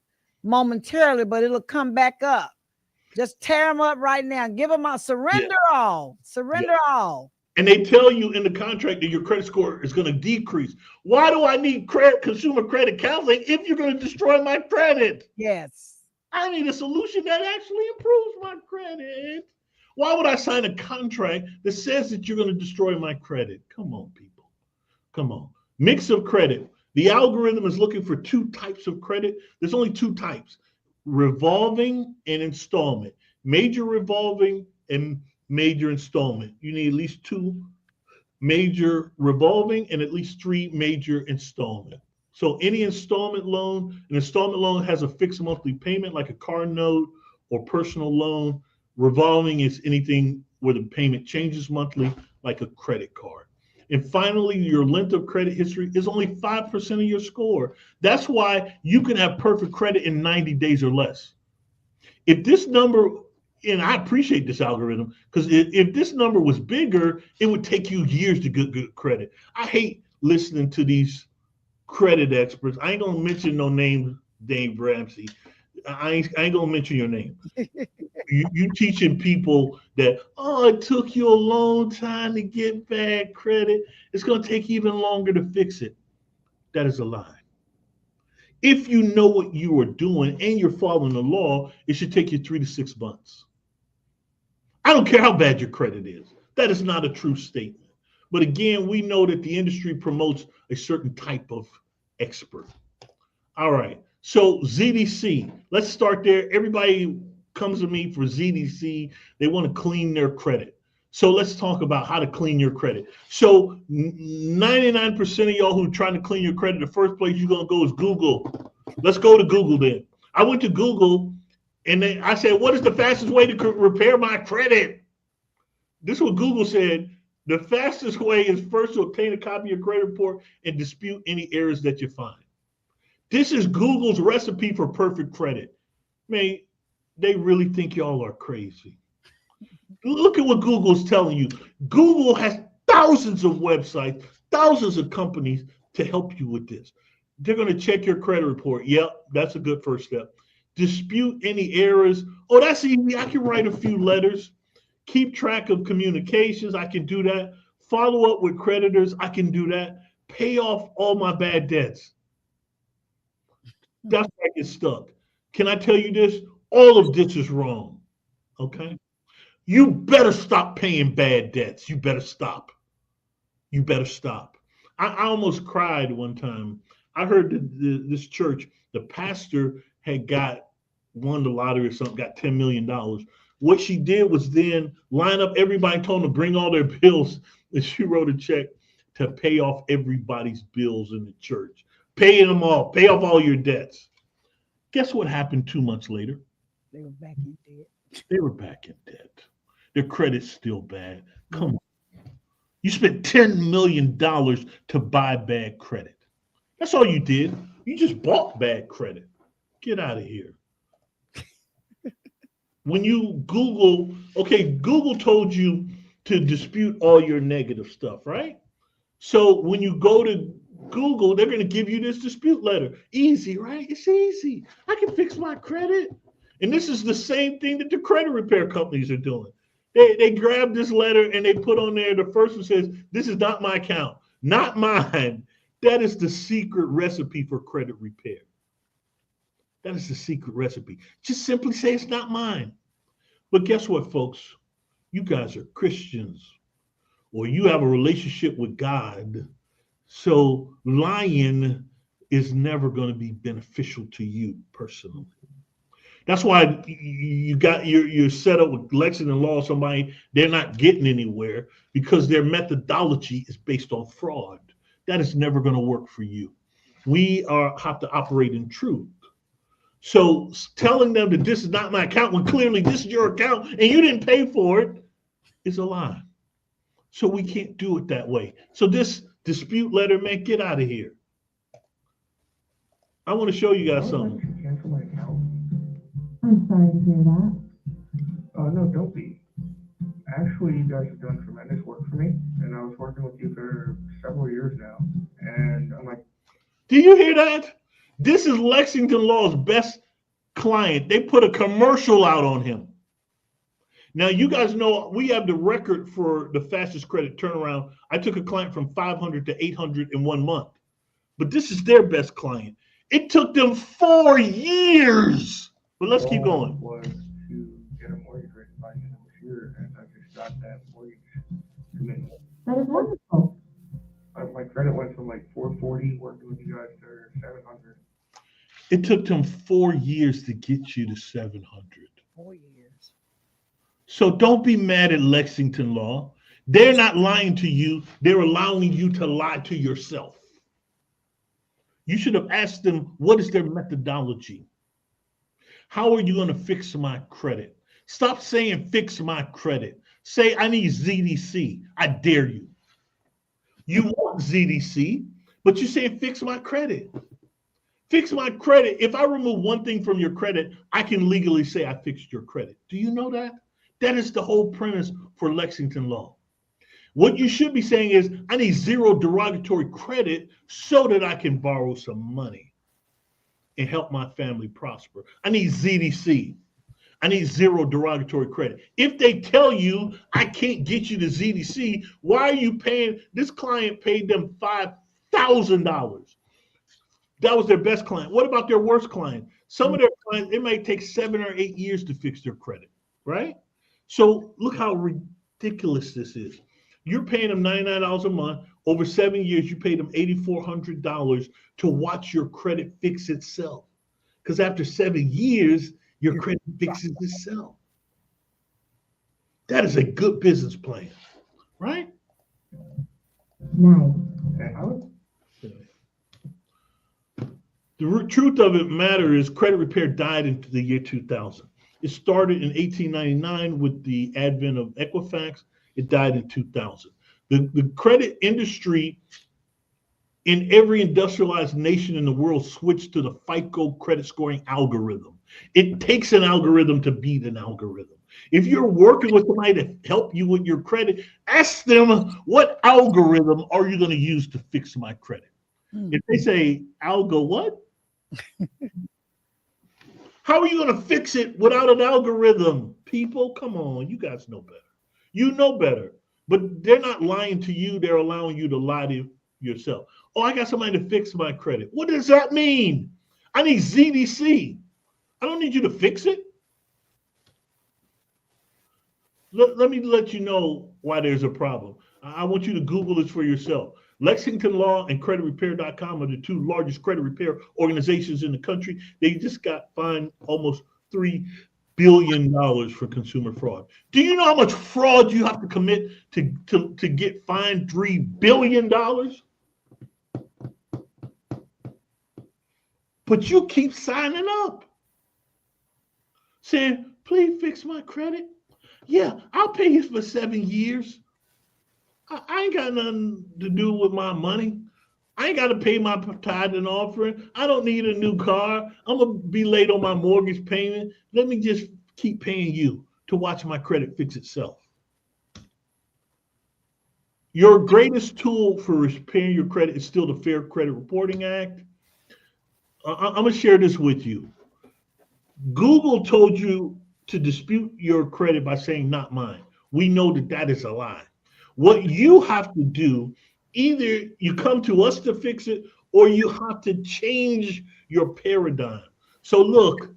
momentarily, but it'll come back up. Just tear them up right now. Give them a surrender all. Surrender all. And they tell you in the contract that your credit score is going to decrease. Why do I need consumer credit counseling if you're going to destroy my credit? Yes. I need a solution that actually improves my credit. Why would I sign a contract that says that you're going to destroy my credit? Come on, people. Come on. Mix of credit. The algorithm is looking for 2 types of credit. There's only 2 types: revolving and installment. Major revolving and major installment. You need at least 2 major revolving and at least 3 major installment. So any installment loan, an installment loan has a fixed monthly payment like a car note or personal loan. Revolving is anything where the payment changes monthly like a credit card. And finally, your length of credit history is only 5% of your score. That's why you can have perfect credit in 90 days or less. If this number, and I appreciate this algorithm, because if this number was bigger, it would take you years to get good credit. I hate listening to these credit experts. I ain't gonna mention no name, Dave Ramsey. I ain't gonna mention your name. You teaching people that, oh, it took you a long time to get bad credit. It's gonna take even longer to fix it. That is a lie. If you know what you are doing and you're following the law, it should take you 3 to 6 months. I don't care how bad your credit is. That is not a true statement. But again, we know that the industry promotes a certain type of expert. All right. So ZDC, let's start there. Everybody comes to me for ZDC. They want to clean their credit. So let's talk about how to clean your credit. So 99% of y'all who are trying to clean your credit, the first place you're going to go is Google. Let's go to Google then. I went to Google and I said, what is the fastest way to repair my credit? This is what Google said. The fastest way is first to obtain a copy of your credit report and dispute any errors that you find. This is Google's recipe for perfect credit. Man, they really think y'all are crazy. Look at what Google's telling you. Google has thousands of websites, thousands of companies to help you with this. They're going to check your credit report. Yep, that's a good first step. Dispute any errors. Oh, that's easy. I can write a few letters. Keep track of communications. I can do that. Follow up with creditors. I can do that. Pay off all my bad debts. That's where I get stuck. Can I tell you this? All of this is wrong. Okay? You better stop paying bad debts. You better stop. You better stop. I almost cried one time. I heard this church, the pastor had won the lottery or something, got $10 million. What she did was then line up everybody, told them to bring all their bills, and she wrote a check to pay off everybody's bills in the church. Pay them all. Pay off all your debts. Guess what happened 2 months later? They were back in debt. They were back in debt. Their credit's still bad. Come on. You spent $10 million to buy bad credit. That's all you did. You just bought bad credit. Get out of here. When you Google, okay, Google told you to dispute all your negative stuff, right? So when you go to Google, they're going to give you this dispute letter. Easy, right? It's easy. I can fix my credit. And this is the same thing that the credit repair companies are doing. They grab this letter and they put on there, the first one says, this is not my account, not mine. That is the secret recipe for credit repair. That is the secret recipe. Just simply say it's not mine. But guess what, folks? You guys are Christians, or you have a relationship with God. So lying is never going to be beneficial to you personally. That's why you're set up with Lexington Law, somebody, they're not getting anywhere because their methodology is based on fraud. That is never going to work for you. We have to operate in truth. So telling them that this is not my account when clearly this is your account and you didn't pay for it is a lie. So we can't do it that way. So this dispute letter, man, get out of here. I want to show you guys something. Cancel my account. I'm sorry to hear that. No, don't be. Actually, you guys have done tremendous work for me, and I was working with you for several years now, and I'm like, do you hear that? This is Lexington Law's best client. They put a commercial out on him. Now, you guys know we have the record for the fastest credit turnaround. I took a client from 500 to 800 in 1 month, but this is their best client. It took them 4 years. But let's keep going. Was to get a mortgage rate by the end of this year, and I just got that mortgage commitment. That is wonderful. My credit went from like 440 working with you guys to 700. It took them 4 years to get you to 700. 4 years. So don't be mad at Lexington Law. They're not lying to you. They're allowing you to lie to yourself. You should have asked them, what is their methodology? How are you going to fix my credit? Stop saying fix my credit. Say I need ZDC. I dare you. You want ZDC, but you're saying fix my credit. Fix my credit. If I remove one thing from your credit, I can legally say I fixed your credit. Do you know that? That is the whole premise for Lexington Law. What you should be saying is, I need zero derogatory credit so that I can borrow some money and help my family prosper. I need ZDC. I need zero derogatory credit. If they tell you I can't get you to ZDC, why are you paying? This client paid them $5,000. That was their best client. What about their worst client? Some of their clients, it might take 7 or 8 years to fix their credit, right? So look how ridiculous this is. You're paying them $99 a month. Over 7 years, you paid them $8,400 to watch your credit fix itself. Because after 7 years, your credit fixes itself. That is a good business plan, right? Nice. The truth of it matter is credit repair died in the year 2000. It started in 1899 with the advent of Equifax. It died in 2000. The credit industry in every industrialized nation in the world switched to the FICO credit scoring algorithm. It takes an algorithm to beat an algorithm. If you're working with somebody to help you with your credit, ask them, what algorithm are you going to use to fix my credit? If they say algo what? How are you going to fix it without an algorithm? People, come on, you guys know better. You know better, but they're not lying to you. They're allowing you to lie to yourself. Oh, I got somebody to fix my credit. What does that mean? I need ZDC. I don't need you to fix it. Let me let you know why there's a problem. I want you to Google this for yourself. Lexington Law and CreditRepair.com are the two largest credit repair organizations in the country. They just got fined almost $3 billion for consumer fraud. Do you know how much fraud you have to commit to get fined $3 billion? But you keep signing up, saying, please fix my credit. Yeah, I'll pay you for 7 years. I ain't got nothing to do with my money. I ain't got to pay my tithe and offering. I don't need a new car. I'm going to be late on my mortgage payment. Let me just keep paying you to watch my credit fix itself. Your greatest tool for repairing your credit is still the Fair Credit Reporting Act. I'm going to share this with you. Google told you to dispute your credit by saying not mine. We know that that is a lie. What you have to do, either you come to us to fix it or you have to change your paradigm. So look,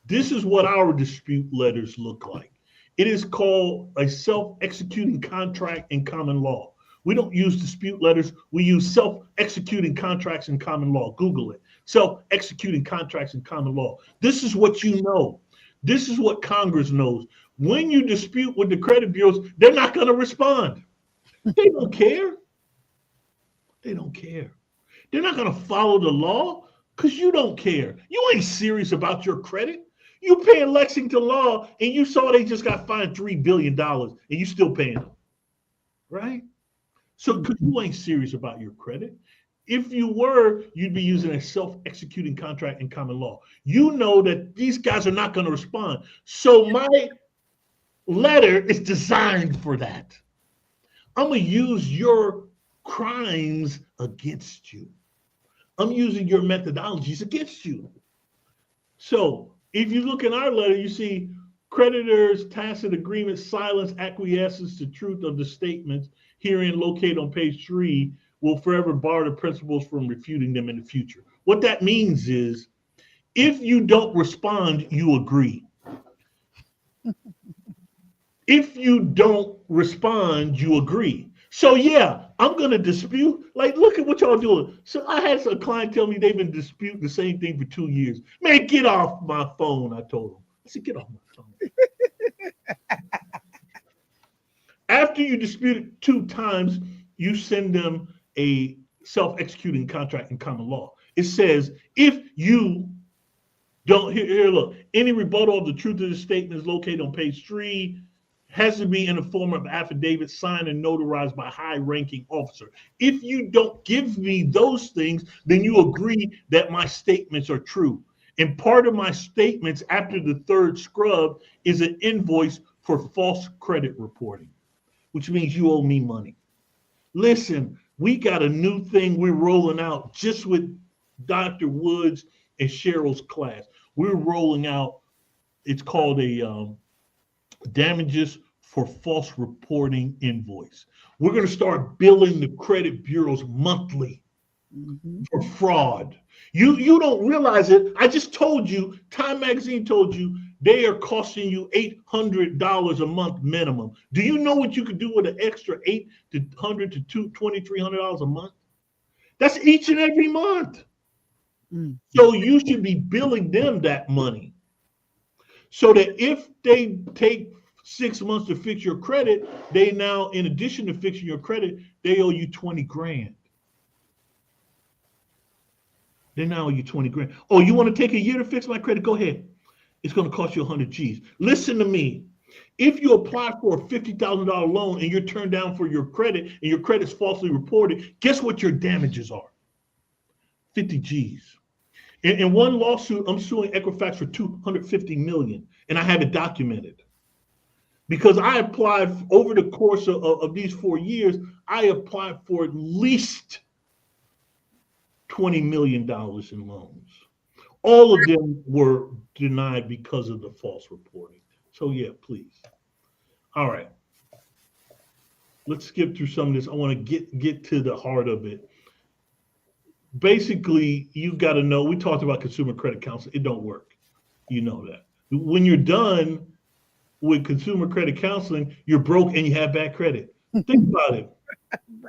this is what our dispute letters look like. It is called a self-executing contract in common law. We don't use dispute letters. We use self-executing contracts in common law. Google it. Self-executing contracts in common law. This is what you know. This is what Congress knows. When you dispute with the credit bureaus, they're not going to respond. They don't care. They don't care. They're not going to follow the law because you don't care. You ain't serious about your credit. You paying Lexington Law and you saw they just got fined $3 billion and you still paying them, right? So because you ain't serious about your credit. If you were, you'd be using a self-executing contract in common law. You know that these guys are not going to respond. So my letter is designed for that. I'm going to use your crimes against you. I'm using your methodologies against you. So if you look in our letter, you see creditors' tacit agreement, silence, acquiescence to truth of the statements herein located on page 3 will forever bar the principals from refuting them in the future. What that means is if you don't respond, you agree. If you don't respond, you agree. So yeah, I'm going to dispute. Like, look at what y'all doing. So I had a client tell me they've been disputing the same thing for 2 years. Man, get off my phone, I told him. I said, get off my phone. After you dispute it 2 times, you send them a self-executing contract in common law. It says, if you don't, here, look, any rebuttal of the truth of the statement is located on page 3, has to be in the form of affidavit signed and notarized by a high-ranking officer. If you don't give me those things, then you agree that my statements are true. And part of my statements after the 3rd scrub is an invoice for false credit reporting, which means you owe me money. Listen, we got a new thing we're rolling out just with Dr. Woods and Cheryl's class. We're rolling out, it's called a damages for false reporting invoice. We're going to start billing the credit bureaus monthly for fraud. You don't realize it. I just told you, Time Magazine told you they are costing you $800 a month minimum. Do you know what you could do with an extra $800 to $2,300 a month? That's each and every month. So you should be billing them that money, so that if they take 6 months to fix your credit, they now, in addition to fixing your credit, they owe you 20 grand. They now owe you 20 grand. Oh, you want to take a year to fix my credit? Go ahead. It's going to cost you 100 G's. Listen to me. If you apply for a $50,000 loan and you're turned down for your credit and your credit's falsely reported, guess what your damages are? 50 G's. In one lawsuit, I'm suing Equifax for $250 million, and I have it documented. Because I applied over the course of these 4 years, I applied for at least $20 million in loans. All of them were denied because of the false reporting. So yeah, please. All right. Let's skip through some of this. I want to get to the heart of it. Basically, you've got to know, we talked about consumer credit counseling. It don't work. You know that. When you're done with consumer credit counseling, you're broke and you have bad credit. Think about it.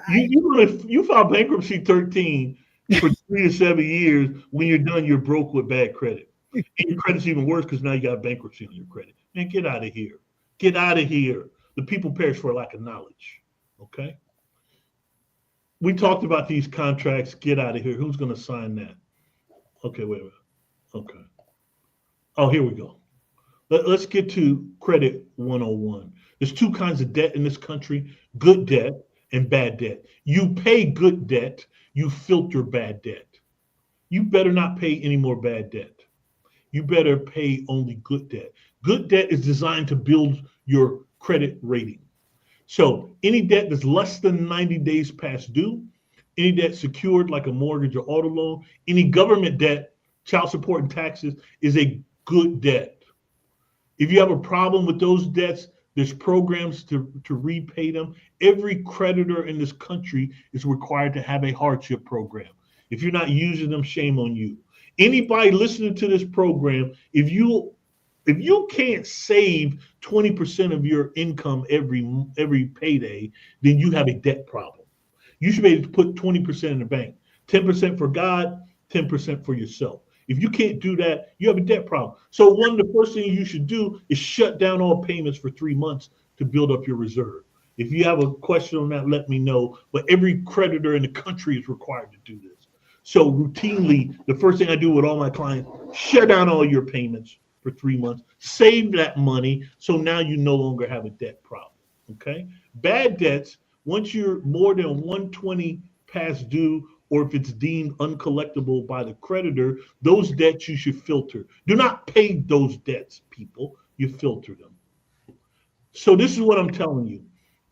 Right. You file bankruptcy 13 for 3 to 7 years. When you're done, you're broke with bad credit. And your credit's even worse because now you got bankruptcy on your credit. Man, get out of here. Get out of here. The people perish for lack of knowledge. Okay? We talked about these contracts. Get out of here. Who's going to sign that? Okay, wait a minute. Okay. Oh, here we go. Let's get to credit 101. There's 2 kinds of debt in this country: good debt and bad debt. You pay good debt, you filter bad debt. You better not pay any more bad debt. You better pay only good debt. Good debt is designed to build your credit rating. So any debt that's less than 90 days past due, any debt secured like a mortgage or auto loan, any government debt, child support and taxes, is a good debt. If you have a problem with those debts, there's programs to repay them. Every creditor in this country is required to have a hardship program. If you're not using them, shame on you. Anybody listening to this program, if you can't save 20% of your income every payday, then you have a debt problem. You should be able to put 20% in the bank, 10% for God, 10% for yourself. If you can't do that, you have a debt problem. So one of the first things you should do is shut down all payments for 3 months to build up your reserve. If you have a question on that, let me know. But every creditor in the country is required to do this. So routinely, the first thing I do with all my clients, shut down all your payments for 3 months, save that money, so now you no longer have a debt problem, okay? Bad debts, once you're more than 120 past due, or if it's deemed uncollectible by the creditor, those debts you should filter. Do not pay those debts, people. You filter them. So this is what I'm telling you.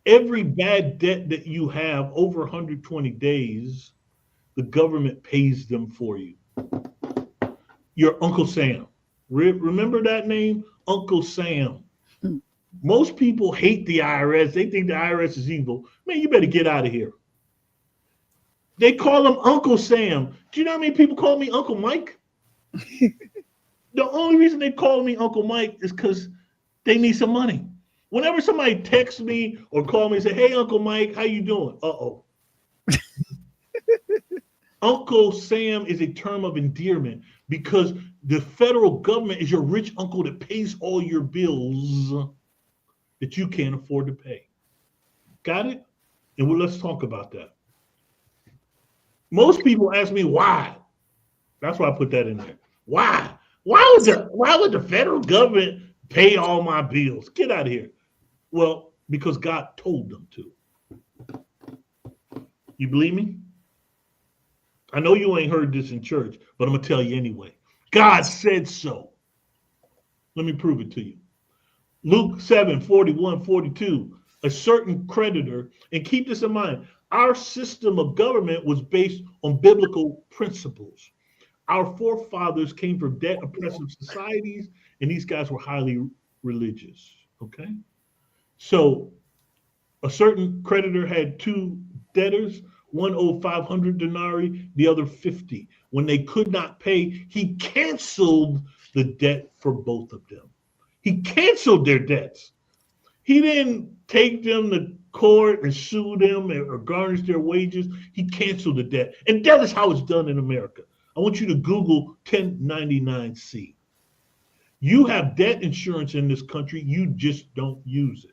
Every bad debt that you have over 120 days, the government pays them for you. Your Uncle Sam. Remember that name? Uncle Sam. Most people hate the IRS. They think the IRS is evil. Man, you better get out of here. They call him Uncle Sam. Do you know how many people call me Uncle Mike? The only reason they call me Uncle Mike is because they need some money. Whenever somebody texts me or call me and say, "Hey, Uncle Mike, how you doing?" Uh-oh. Uncle Sam is a term of endearment because the federal government is your rich uncle that pays all your bills that you can't afford to pay. Got it? And let's talk about that. Most people ask me why. That's why I put that in there. Why? Why would the federal government pay all my bills? Get out of here. Well, because God told them to. You believe me? I know you ain't heard this in church, but I'm going to tell you anyway. God said so. Let me prove it to you. Luke 7, 41, 42. A certain creditor, and keep this in mind, our system of government was based on biblical principles. Our forefathers came from debt-oppressive societies, and these guys were highly religious, okay? So a certain creditor had 2 debtors. One owed 500 denarii, the other 50. When they could not pay, he canceled the debt for both of them. He canceled their debts. He didn't take them to court and sue them or garnish their wages. He canceled the debt. And that is how it's done in America. I want you to Google 1099-C. You have debt insurance in this country. You just don't use it.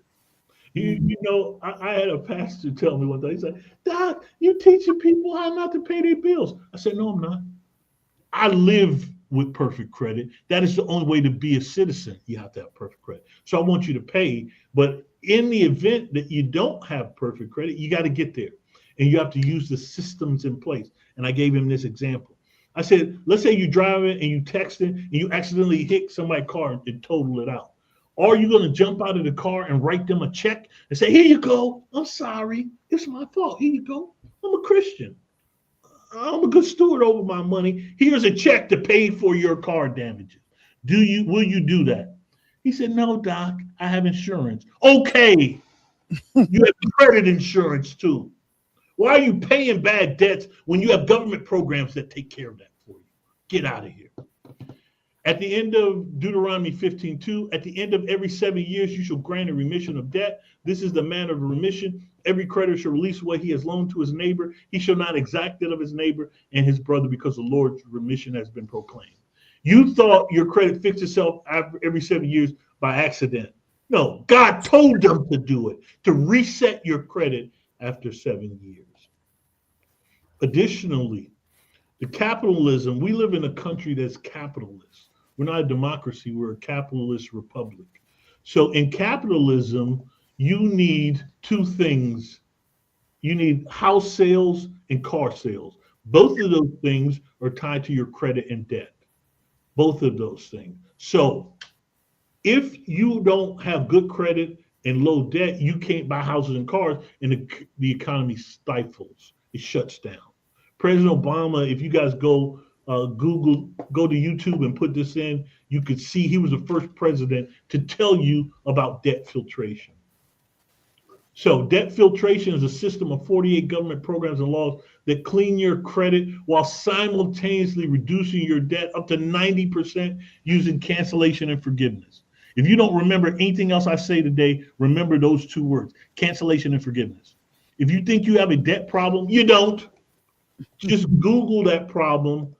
I had a pastor tell me one day, he said, Doc, you teaching people how not to pay their bills. I said, no, I'm not. I live with perfect credit. That is the only way to be a citizen. You have to have perfect credit. So I want you to pay. But in the event that you don't have perfect credit, you got to get there. And you have to use the systems in place. And I gave him this example. I said, let's say you're driving and you texting and you accidentally hit somebody's car and total it out. Are you going to jump out of the car and write them a check and say, here you go. I'm sorry. It's my fault. Here you go. I'm a Christian. I'm a good steward over my money. Here's a check to pay for your car damages. Will you do that? He said, no, Doc, I have insurance. Okay. You have credit insurance too. Why are you paying bad debts when you have government programs that take care of that for you? Get out of here. At the end of Deuteronomy 15:2, at the end of every 7 years, you shall grant a remission of debt. This is the manner of remission. Every creditor shall release what he has loaned to his neighbor. He shall not exact it of his neighbor and his brother, because the Lord's remission has been proclaimed. You thought your credit fixed itself every 7 years by accident. No, God told them to do it, to reset your credit after 7 years. Additionally, the capitalism, we live in a country that's capitalist. We're not a democracy, we're a capitalist republic. So in capitalism, you need two things. You need house sales and car sales. Both of those things are tied to your credit and debt. Both of those things. So if you don't have good credit and low debt, you can't buy houses and cars, and the economy stifles. It shuts down. President Obama, if you guys go go to YouTube and put this in, you could see he was the first president to tell you about debt filtration. So debt filtration is a system of 48 government programs and laws that clean your credit while simultaneously reducing your debt up to 90% using cancellation and forgiveness. If you don't remember anything else I say today, remember those two words, cancellation and forgiveness. If you think you have a debt problem, you don't. Just Google that problem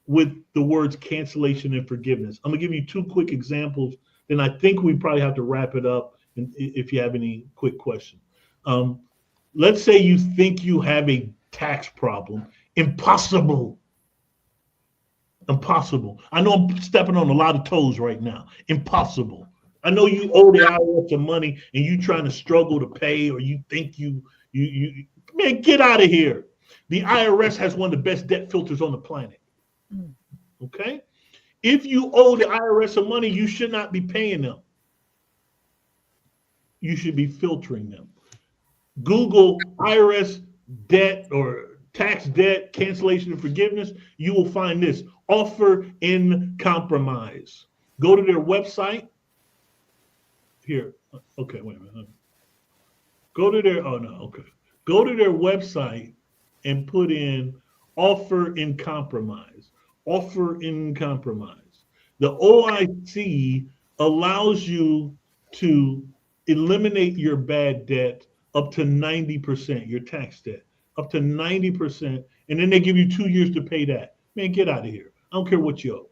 with the words cancellation and forgiveness. I'm gonna give you two quick examples, then I think we probably have to wrap it up if you have any quick questions. Let's say you think you have a tax problem. Impossible. Impossible. I know I'm stepping on a lot of toes right now. Impossible. I know you owe the IRS some money and you trying to struggle to pay, or you think you man, get out of here. The IRS has one of the best debt filters on the planet. Okay? If you owe the IRS some money, you should not be paying them. You should be filtering them. Google IRS debt or tax debt, cancellation and forgiveness. You will find this, offer in compromise. Go to their website. Here, okay, wait a minute. Go to their, oh no, okay. Go to their website and put in offer in compromise. Offer in compromise. The OIC allows you to eliminate your bad debt up to 90%, your tax debt, up to 90%, and then they give you 2 years to pay that. Man, get out of here. I don't care what you owe.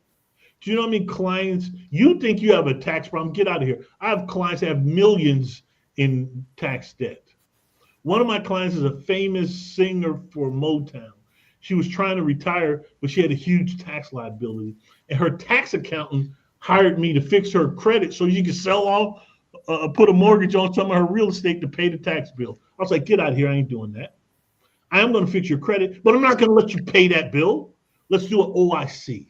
Do you know how many clients, you think you have a tax problem, get out of here. I have clients that have millions in tax debt. One of my clients is a famous singer for Motown. She was trying to retire, but she had a huge tax liability. And her tax accountant hired me to fix her credit so she could sell off, put a mortgage on some of her real estate to pay the tax bill. I was like, get out of here. I ain't doing that. I am going to fix your credit, but I'm not going to let you pay that bill. Let's do an OIC.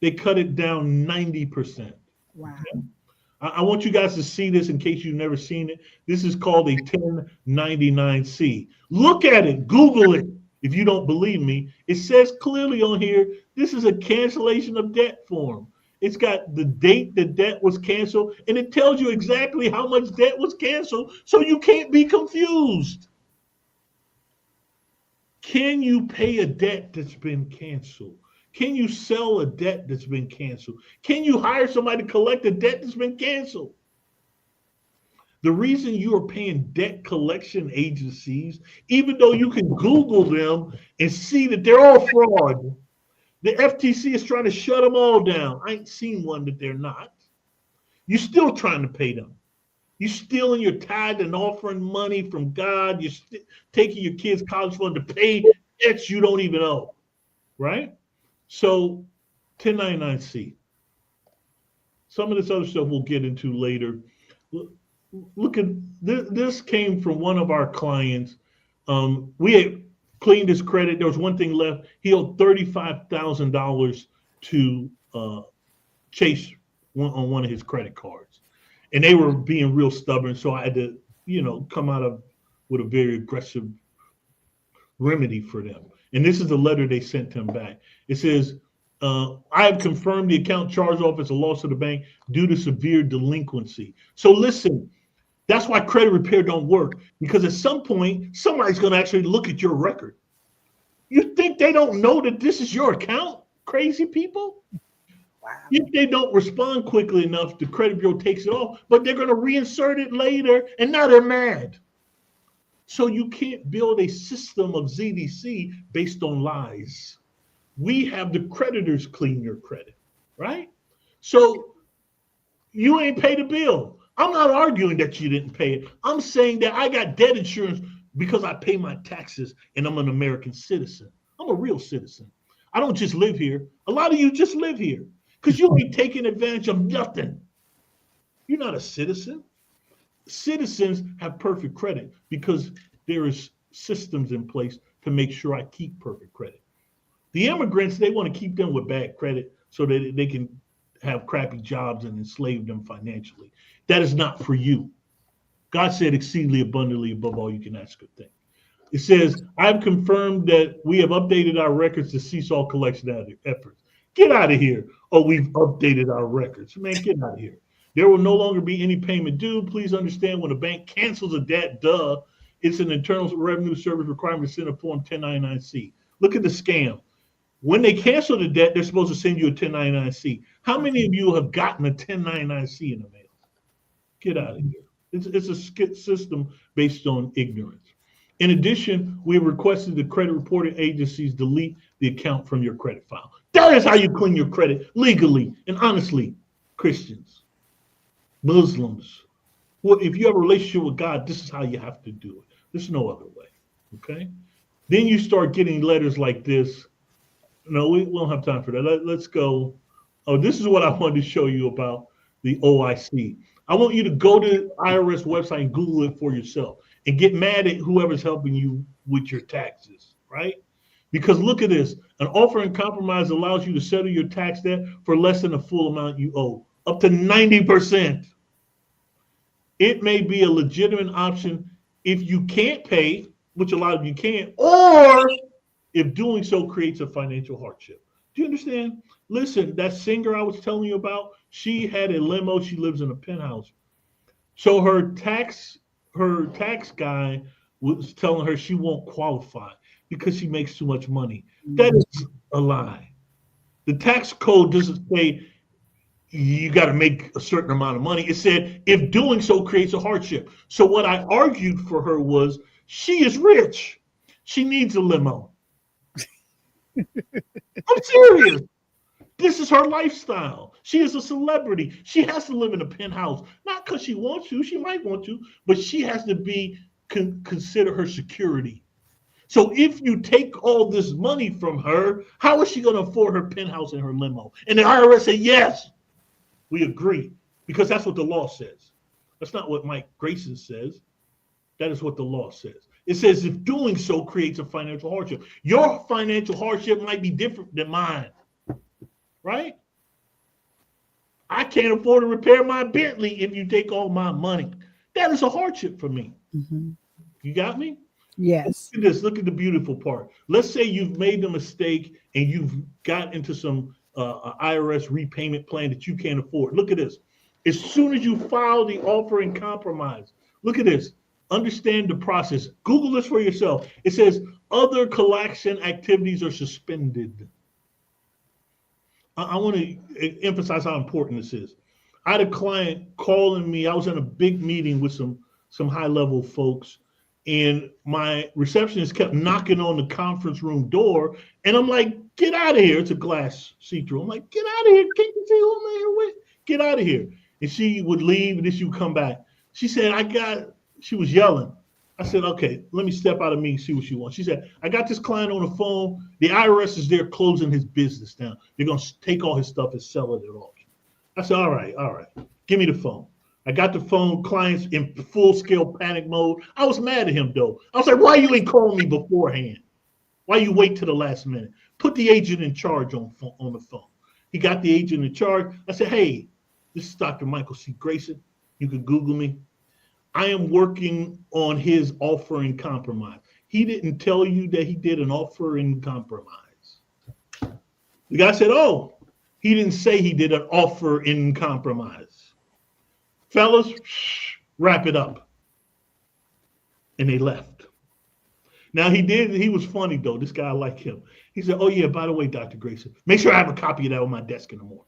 They cut it down 90%. Wow. Okay? I want you guys to see this in case you've never seen it. This is called a 1099-C. Look at it. Google it. If you don't believe me, it says clearly on here, this is a cancellation of debt form. It's got the date the debt was canceled, and it tells you exactly how much debt was canceled, so you can't be confused. Can you pay a debt that's been canceled? Can you sell a debt that's been canceled? Can you hire somebody to collect a debt that's been canceled? The reason you are paying debt collection agencies, even though you can Google them and see that they're all fraud, the FTC is trying to shut them all down. I ain't seen one that they're not. You're still trying to pay them. You're stealing your tithe and offering money from God. You're taking your kids' college fund to pay debts you don't even owe, right? So 1099-C. Some of this other stuff we'll get into later. Look at this came from one of our clients. We had cleaned his credit. There was one thing left. He owed $35,000 to Chase on one of his credit cards. And they were being real stubborn. So I had to, come out with a very aggressive remedy for them. And this is the letter they sent him back. It says, I have confirmed the account charged off as a loss of the bank due to severe delinquency. So listen, that's why credit repair don't work, because at some point, somebody's going to actually look at your record. You think they don't know that this is your account, crazy people? Wow. If they don't respond quickly enough, the credit bureau takes it off, but they're going to reinsert it later, and now they're mad. So you can't build a system of ZDC based on lies. We have the creditors clean your credit, right? So you ain't paid a bill. I'm not arguing that you didn't pay it. I'm saying that I got debt insurance because I pay my taxes and I'm an American citizen. I'm a real citizen. I don't just live here. A lot of you just live here because you ain't taking advantage of nothing. You're not a citizen. Citizens have perfect credit because there is systems in place to make sure I keep perfect credit. The immigrants, they want to keep them with bad credit so that they can have crappy jobs and enslave them financially. That is not for you. God said exceedingly abundantly above all you can ask or think. It says, I've confirmed that we have updated our records to cease all collection efforts. Get out of here. Oh, we've updated our records. Man, get out of here. There will no longer be any payment due. Please understand when a bank cancels a debt, it's an Internal Revenue Service requirement to send a Form 1099-C. Look at the scam. When they cancel the debt, they're supposed to send you a 1099-C. How many of you have gotten a 1099-C in the mail? Get out of here. It's a system based on ignorance. In addition, we requested the credit reporting agencies delete the account from your credit file. That is how you clean your credit legally and honestly. Christians, Muslims, well, if you have a relationship with God, this is how you have to do it. There's no other way, okay? Then you start getting letters like this. No, we don't have time for that. Let's go. Oh, this is what I wanted to show you about the OIC. I want you to go to the IRS website and Google it for yourself and get mad at whoever's helping you with your taxes, right? Because look at this. An offer in compromise allows you to settle your tax debt for less than the full amount you owe, up to 90%. It may be a legitimate option if you can't pay, which a lot of you can't, or if doing so creates a financial hardship. Do you understand? Listen, that singer I was telling you about, she had a limo. She lives in a penthouse. So her tax guy was telling her she won't qualify because she makes too much money. That is a lie. The tax code doesn't say you got to make a certain amount of money. It said if doing so creates a hardship. So what I argued for her was she is rich. She needs a limo. I'm serious. This is her lifestyle. She is a celebrity. She has to live in a penthouse, not because she wants to. She might want to, but she has to be consider her security. So if you take all this money from her, how is she going to afford her penthouse and her limo? And the IRS said, yes, we agree, because that's what the law says. That's not what Mike Grayson says. That is what the law says. It says if doing so creates a financial hardship. Your financial hardship might be different than mine, right? I can't afford to repair my Bentley if you take all my money. That is a hardship for me. Mm-hmm. You got me? Yes. Look at this. Look at the beautiful part. Let's say you've made the mistake and you've got into some IRS repayment plan that you can't afford. Look at this. As soon as you file the offer in compromise, look at this. Understand the process. Google this for yourself. It says other collection activities are suspended. I want to emphasize how important this is. I had a client calling me. I was in a big meeting with some high-level folks, and my receptionist kept knocking on the conference room door, and I'm like, get out of here. It's a glass see-through. I'm like, get out of here. Can't you see who I'm here with? Get out of here. And she would leave, and then she would come back. She said, she was yelling. I said, okay, let me step out of me and see what she wants. She said, I got this client on the phone. The IRS is there closing his business down. They're going to take all his stuff and sell it at auction. I said, all right. Give me the phone. I got the phone, clients in full-scale panic mode. I was mad at him, though. I was like, why you ain't calling me beforehand? Why you wait to the last minute? Put the agent in charge on the phone. He got the agent in charge. I said, hey, this is Dr. Michael C. Grayson. You can Google me. I am working on his offer in compromise. He didn't tell you that he did an offer in compromise. The guy said, oh, he didn't say he did an offer in compromise. Fellas, wrap it up. And they left. Now he was funny though. This guy, I like him. He said, oh yeah, by the way, Dr. Grayson, make sure I have a copy of that on my desk in the morning.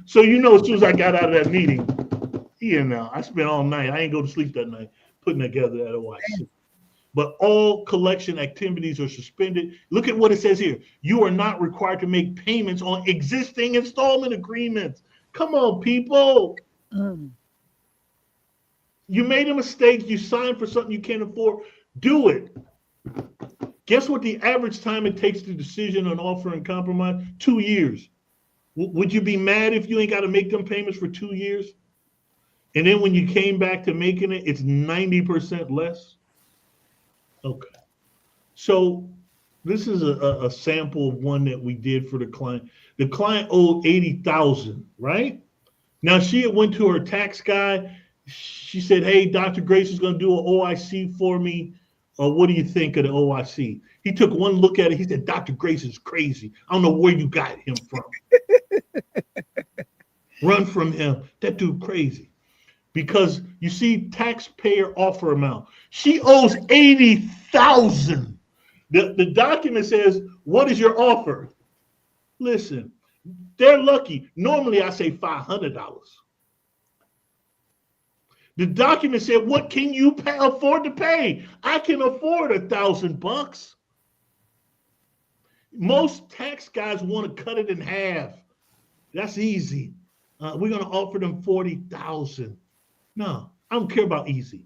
So, as soon as I got out of that meeting, I spent all night. I ain't go to sleep that night putting together that OIC. But all collection activities are suspended. Look at what it says here. You are not required to make payments on existing installment agreements. Come on, people. You made a mistake. You signed for something you can't afford. Do it. Guess what the average time it takes to decision on offer and compromise? 2 years. Would you be mad if you ain't got to make them payments for 2 years? And then when you came back to making it, it's 90% less? Okay. So this is a sample of one that we did for the client. The client owed $80,000, right? Now she had went to her tax guy. She said, hey, Dr. Grayson's going to do an OIC for me. What do you think of the OIC? He took one look at it. He said, Dr. Grayson's crazy. I don't know where you got him from. Run from him. That dude crazy. Because you see taxpayer offer amount. She owes $80,000. The document says, what is your offer? Listen, they're lucky. Normally I say $500. The document said, what can you afford to pay? I can afford $1,000. Most tax guys want to cut it in half. That's easy. We're going to offer them $40,000. No, I don't care about easy.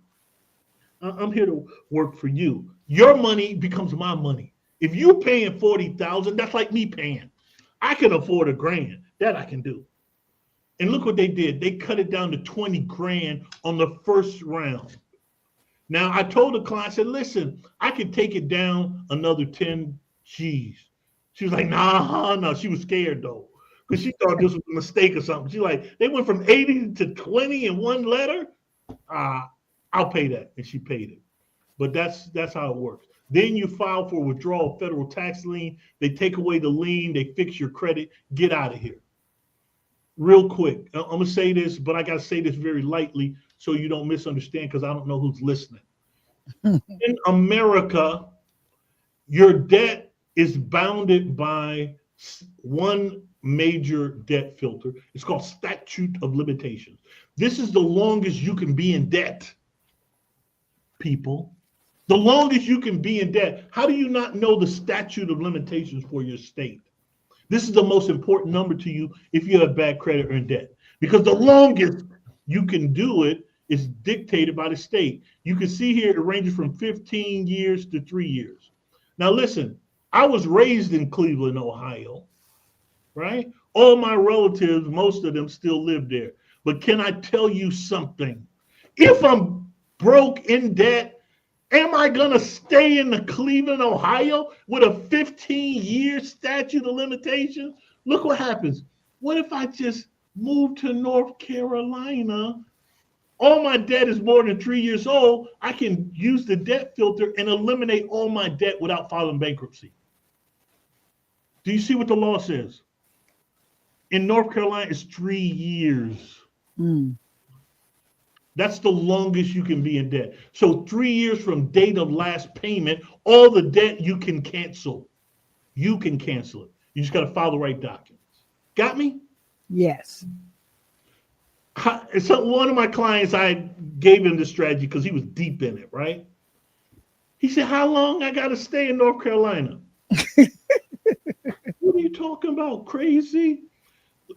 I'm here to work for you. Your money becomes my money. If you're paying $40,000, that's like me paying. I can afford $1,000. That I can do. And look what they did. They cut it down to $20,000 on the first round. Now I told the client, I said, listen, I can take it down another 10 G's. She was like, no. She was scared though, because she thought this was a mistake or something. She's like, they went from 80 to 20 in one letter. I'll pay that. And she paid it. But that's how it works. Then you file for withdrawal of federal tax lien. They take away the lien. They fix your credit. Get out of here. Real quick, I'm going to say this, but I got to say this very lightly so you don't misunderstand, because I don't know who's listening. In America, your debt is bounded by one major debt filter. It's called statute of limitations. This is the longest you can be in debt, people. The longest you can be in debt. How do you not know the statute of limitations for your state? This is the most important number to you if you have bad credit or in debt, because the longest you can do it is dictated by the state. You can see here it ranges from 15 years to 3 years. Now listen, I was raised in Cleveland, Ohio, right? All my relatives, most of them still live there. But can I tell you something? If I'm broke in debt, am I going to stay in the Cleveland, Ohio with a 15-year statute of limitations? Look what happens. What if I just move to North Carolina? All my debt is more than 3 years old. I can use the debt filter and eliminate all my debt without filing bankruptcy. Do you see what the law says? In North Carolina, it's 3 years. That's the longest you can be in debt. So 3 years from date of last payment, all the debt you can cancel. You can cancel it. You just got to file the right documents. Got me? Yes. So one of my clients, I gave him this strategy because he was deep in it, right? He said, how long I got to stay in North Carolina? What are you talking about? Crazy?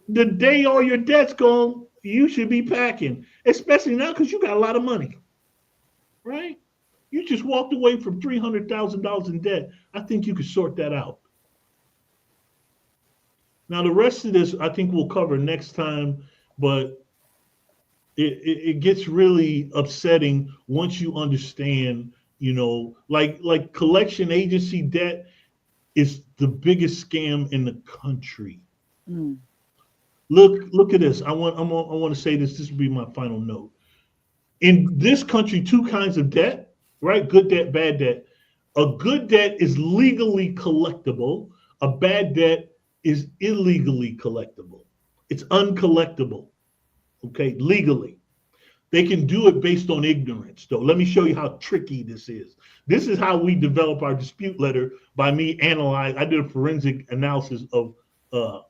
The day all your debt's gone, you should be packing, especially now because you got a lot of money, right? You just walked away from $300,000 in debt. I think you could sort that out. Now, the rest of this, I think we'll cover next time, but it gets really upsetting once you understand, like collection agency debt is the biggest scam in the country. Mm. Look at this. I want to say this. This will be my final note. In this country, two kinds of debt, right? Good debt, bad debt. A good debt is legally collectible. A bad debt is illegally collectible. It's uncollectible, okay, legally. They can do it based on ignorance, though. Let me show you how tricky this is. This is how we develop our dispute letter by me analyzing. I did a forensic analysis of a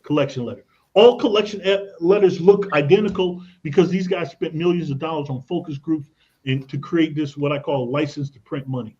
collection letter. All collection letters look identical because these guys spent millions of dollars on focus groups to create this, what I call license to print money.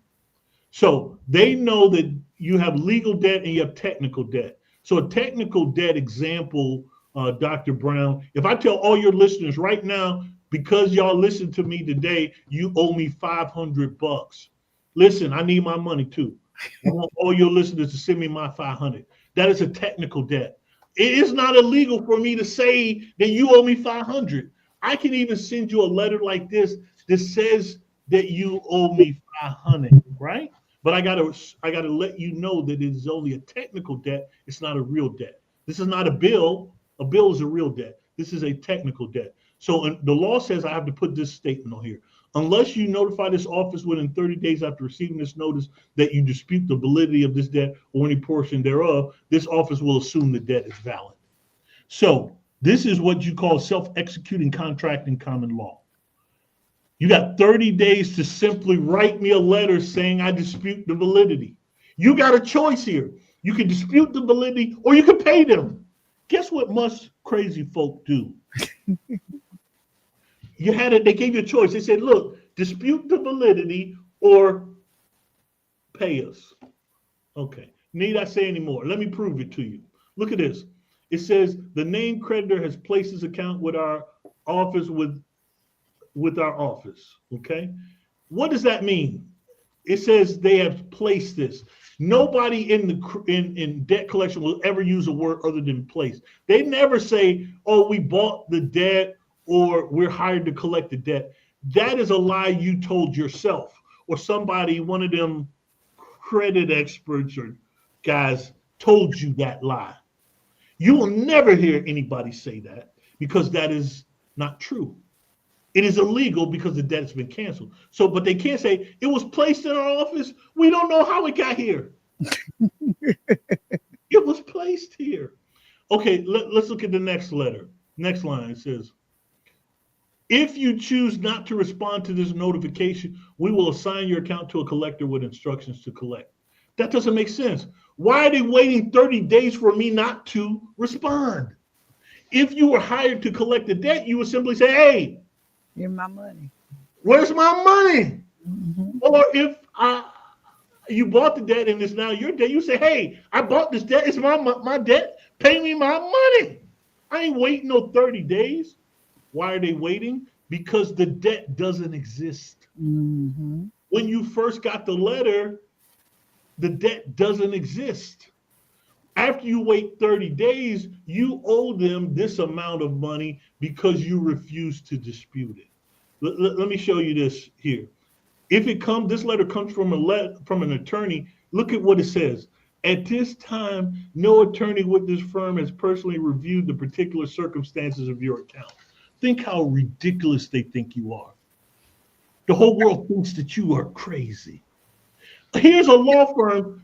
So they know that you have legal debt and you have technical debt. So a technical debt example, Dr. Brown, if I tell all your listeners right now, because y'all listen to me today, you owe me $500. Listen, I need my money too. I want all your listeners to send me my 500. That is a technical debt. It is not illegal for me to say that you owe me 500. I can even send you a letter like this that says that you owe me 500, right? But I gotta let you know that it is only a technical debt. It's not a real debt. This is not a bill. A bill is a real debt. This is a technical debt. So the law says I have to put this statement on here. Unless you notify this office within 30 days after receiving this notice that you dispute the validity of this debt or any portion thereof, this office will assume the debt is valid. So this is what you call self-executing contract in common law. You got 30 days to simply write me a letter saying I dispute the validity. You got a choice here. You can dispute the validity or you can pay them. Guess what most crazy folk do? They gave you a choice. They said, look, dispute the validity or pay us. Okay, need I say any more? Let me prove it to you. Look at this. It says the named creditor has placed his account with our office with our office, okay? What does that mean? It says they have placed this. Nobody in debt collection will ever use a word other than place. They never say, oh, we bought the debt or we're hired to collect the debt. That is a lie you told yourself or somebody, one of them credit experts or guys told you that lie. You will never hear anybody say that because that is not true. It is illegal because the debt has been canceled. So, but they can't say it was placed in our office. We don't know how it got here. It was placed here. Okay, let's look at the next letter. Next line, it says, if you choose not to respond to this notification, we will assign your account to a collector with instructions to collect. That doesn't make sense. Why are they waiting 30 days for me not to respond? If you were hired to collect the debt, you would simply say, hey, give my money. Where's my money? Mm-hmm. Or if you bought the debt and it's now your debt, you say, hey, I bought this debt. It's my debt. Pay me my money. I ain't waiting no 30 days. Why are they waiting? Because the debt doesn't exist. Mm-hmm. When you first got the letter, the debt doesn't exist. After you wait 30 days, you owe them this amount of money because you refuse to dispute it. Let me show you this here. If this letter comes from an attorney, look at what it says. At this time, no attorney with this firm has personally reviewed the particular circumstances of your account. Think how ridiculous they think you are. The whole world thinks that you are crazy. Here's a law firm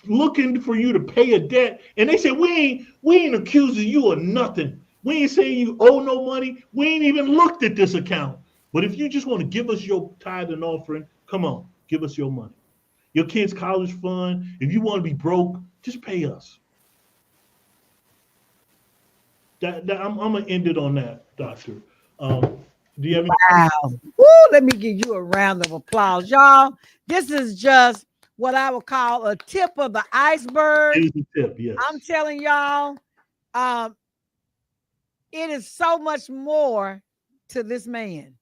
looking for you to pay a debt, and they say, we ain't accusing you of nothing. We ain't saying you owe no money. We ain't even looked at this account. But if you just want to give us your tithe and offering, come on, give us your money. Your kids' college fund, if you want to be broke, Just pay us. I'm gonna end it on that, Doctor. Do you have any? Wow. Woo, let me give you a round of applause, y'all. This is just what I would call a tip of the iceberg. It is a tip, yes. I'm telling y'all, it is so much more to this man.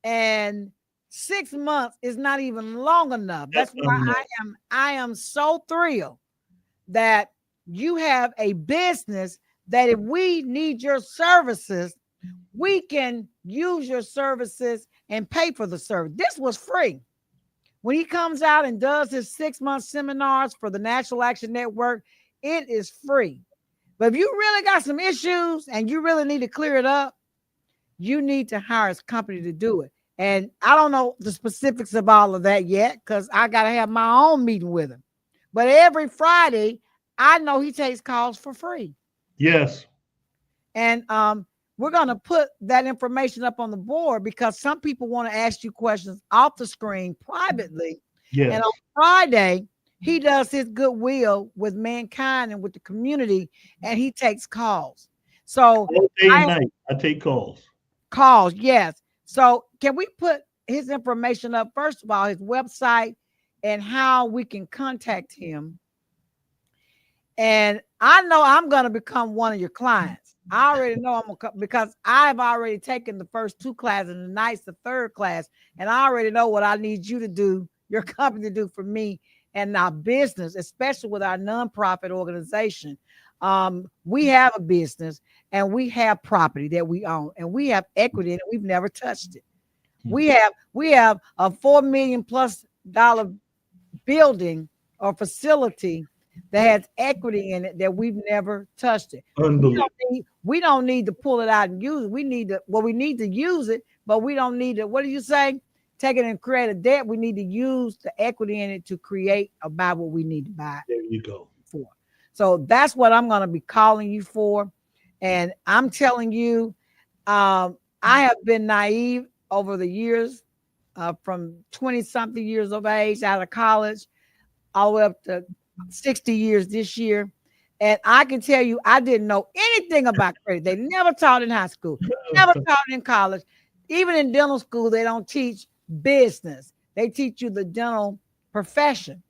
And 6 months is not even long enough. That's why I am so thrilled that you have a business that if we need your services, we can use your services and pay for the service. This was free. When he comes out and does his 6-month seminars for the National Action Network, it is free. But if you really got some issues and you really need to clear it up, you need to hire his company to do it. And I don't know the specifics of all of that yet because I got to have my own meeting with him. But every Friday, I know he takes calls for free. Yes. And we're going to put that information up on the board because some people want to ask you questions off the screen privately. Yes. And on Friday, he does his goodwill with mankind and with the community, and he takes calls. So all day and night, I take calls. Calls, yes. So can we put his information up, first of all, his website and how we can contact him? And I know I'm going to become one of your clients. I already know I'm going to, because I've already taken the first 2 classes and tonight's the 3rd class. And I already know what I need you to do, your company to do for me and our business, especially with our nonprofit organization. We have a business and we have property that we own and we have equity in it. We've never touched it. We have a $4 million+ building or facility that has equity in it that we've never touched it. We don't need to pull it out and use it. We need to use it, but we don't need to, what do you say? Take it and create a debt. We need to use the equity in it to create or buy what we need to buy. There you go. For. So that's what I'm going to be calling you for. And I'm telling you, I have been naive over the years, from 20-something years of age out of college, all the way up to 60 years this year. And I can tell you, I didn't know anything about credit. They never taught in high school, never taught in college. Even in dental school, they don't teach business. They teach you the dental profession.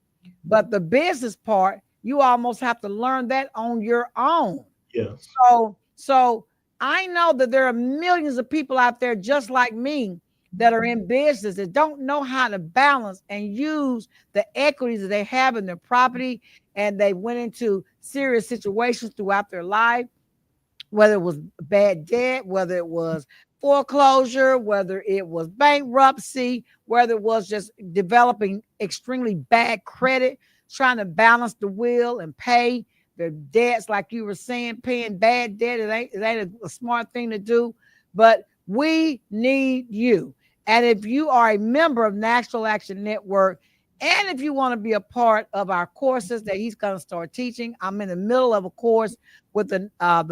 But the business part, you almost have to learn that on your own. Yes. So I know that there are millions of people out there just like me that are in business that don't know how to balance and use the equities that they have in their property, and they went into serious situations throughout their life, whether it was bad debt, whether it was foreclosure, whether it was bankruptcy, whether it was just developing extremely bad credit, trying to balance the will and pay their debts, like you were saying, paying bad debt. It ain't a smart thing to do, but we need you. And if you are a member of National Action Network, and if you want to be a part of our courses that he's going to start teaching, I'm in the middle of a course with the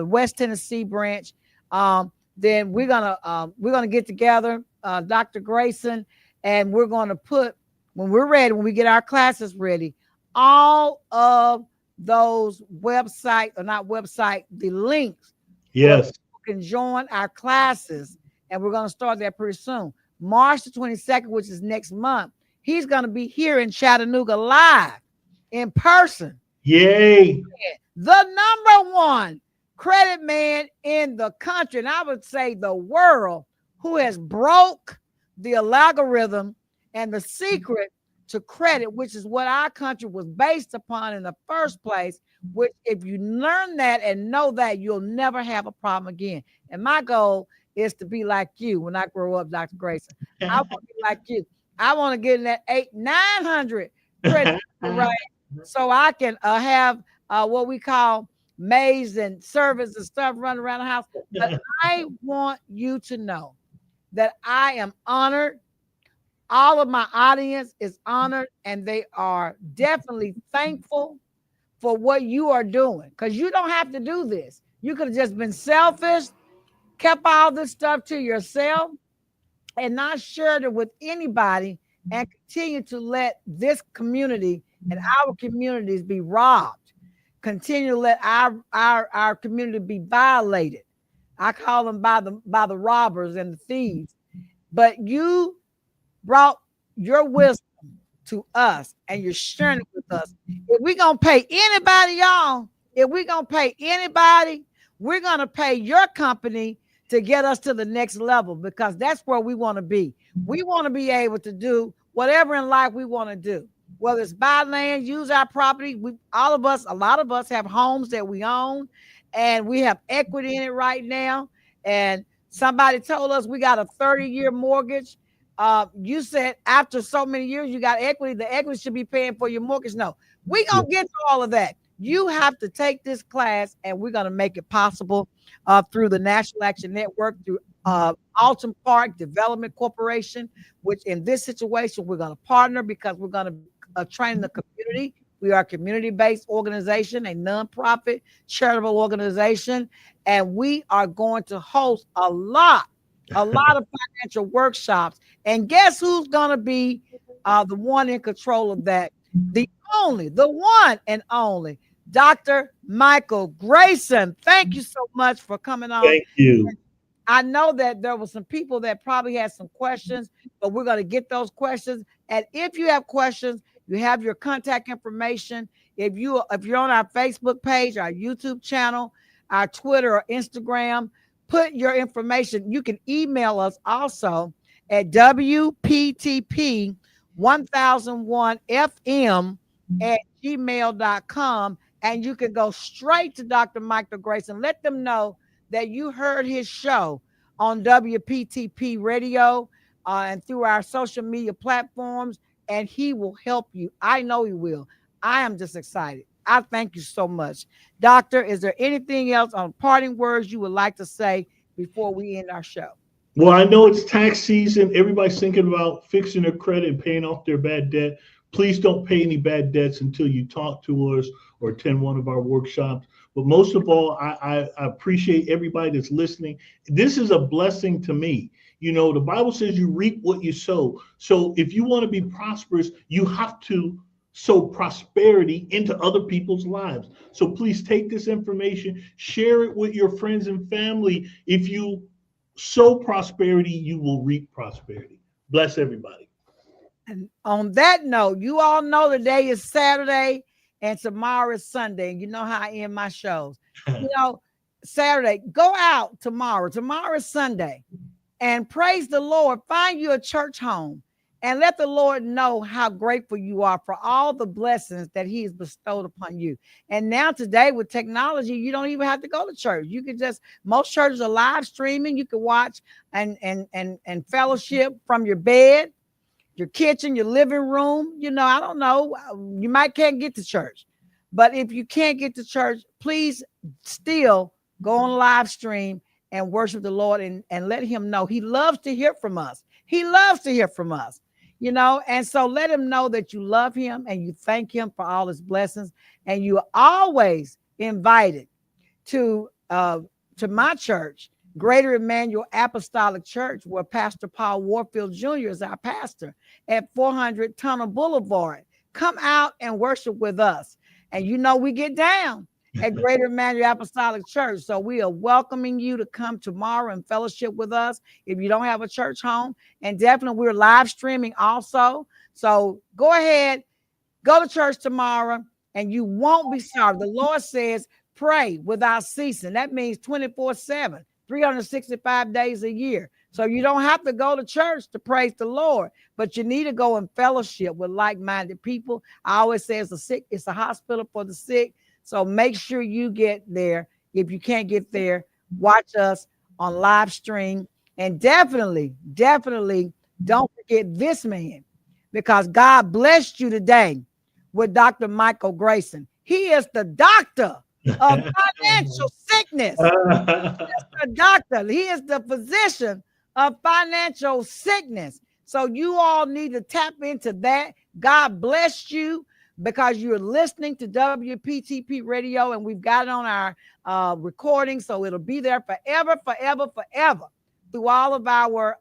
West Tennessee branch. Then we're gonna get together, Dr. Grayson, and we're going to put, when we're ready, when we get our classes ready, all of those the links. Yes. Can join our classes, and we're going to start that pretty soon. March the 22nd, which is next month, he's going to be here in Chattanooga live in person. Yay. The number 1 credit man in the country, and I would say the world, who has broke the algorithm and the secret to credit, which is what our country was based upon in the first place, which if you learn that and know that, you'll never have a problem again. And my goal is to be like you when I grow up, Dr. Grayson. I want to be like you. I want to get in that 800-900 credit, right? So I can have what we call maids and servants and stuff running around the house. But I want you to know that I am honored. All of my audience is honored, and they are definitely thankful for what you are doing, because you don't have to do this. You could have just been selfish, kept all this stuff to yourself, and not shared it with anybody, and continue to let this community and our communities be robbed. continue to let our community be violated. I call them by the robbers and the thieves. But you brought your wisdom to us and you're sharing it with us. If we're going to pay anybody, y'all, if we're going to pay anybody, we're going to pay your company to get us to the next level, because that's where we want to be. We want to be able to do whatever in life we want to do, whether it's buy land, use our property. A lot of us have homes that we own and we have equity in it right now. And somebody told us we got a 30-year mortgage. You said after so many years you got equity, the equity should be paying for your mortgage. No, we're going to get to all of that. You have to take this class, and we're going to make it possible through the National Action Network, through Alton Park Development Corporation, which in this situation, we're going to partner because we're going to train the community. We are a community-based organization, a nonprofit charitable organization, and we are going to host a lot of financial workshops. And guess who's going to be the one in control of that? The one and only Dr. Michael Grayson. Thank you so much for coming on. Thank you. I know that there were some people that probably had some questions, but we're going to get those questions. And if you have questions, you have your contact information. If you're on our Facebook page, our YouTube channel, our Twitter or Instagram, put your information. You can email us also at WPTP1001FM@gmail.com. And you can go straight to Dr. Michael Grayson. Let them know that you heard his show on WPTP radio and through our social media platforms, and he will help you. I know he will. I am just excited. I thank you so much. Doctor, is there anything else on parting words you would like to say before we end our show? Well, I know it's tax season. Everybody's thinking about fixing their credit and paying off their bad debt. Please don't pay any bad debts until you talk to us or attend one of our workshops. But most of all, I appreciate everybody that's listening. This is a blessing to me. You know, the Bible says you reap what you sow. So if you want to be prosperous, you have to sow prosperity into other people's lives. So please take this information, share it with your friends and family. If you sow prosperity, you will reap prosperity. Bless everybody. And on that note, you all know today is Saturday and tomorrow is Sunday. And you know how I end my shows. Saturday, go out tomorrow. Tomorrow is Sunday. And praise the Lord. Find you a church home and let the Lord know how grateful you are for all the blessings that he has bestowed upon you. And now today with technology, you don't even have to go to church. You can most churches are live streaming. You can watch and fellowship from your bed, your kitchen, your living room. I don't know. You can't get to church. But if you can't get to church, please still go on live stream and worship the Lord and let him know. He loves to hear from us. He loves to hear from us, and so let him know that you love him and you thank him for all his blessings. And you are always invited to my church, Greater Emmanuel Apostolic Church, where Pastor Paul Warfield Jr. is our pastor at 400 Tunnel Boulevard. Come out and worship with us. And we get down at Greater Emmanuel Apostolic Church. So we are welcoming you to come tomorrow and fellowship with us if you don't have a church home. And definitely we're live streaming also. So go ahead, go to church tomorrow and you won't be sorry. The Lord says, pray without ceasing. That means 24/7, 365 days a year. So you don't have to go to church to praise the Lord, but you need to go in fellowship with like-minded people. I always say it's a hospital for the sick. So make sure you get there. If you can't get there, watch us on live stream. And definitely don't forget this man, because God blessed you today with Dr. Michael Grayson. He is the doctor of financial sickness. He is the doctor. He is the physician of financial sickness. So you all need to tap into that. God bless you, because you're listening to WPTP radio, and we've got it on our recording, so it'll be there forever through all of our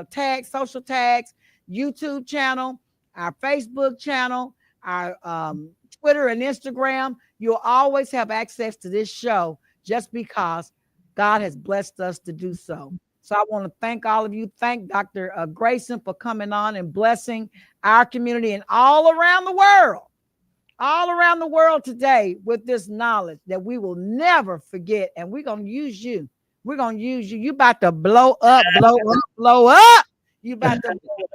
tags, social tags, YouTube channel, our Facebook channel, our Twitter and Instagram, you'll always have access to this show just because God has blessed us to do so. So I want to thank all of you. Thank Dr. Grayson for coming on and blessing our community and all around the world today with this knowledge that we will never forget. And we're going to use you. We're going to use you. You about to blow up, blow up, blow up. You about to blow up.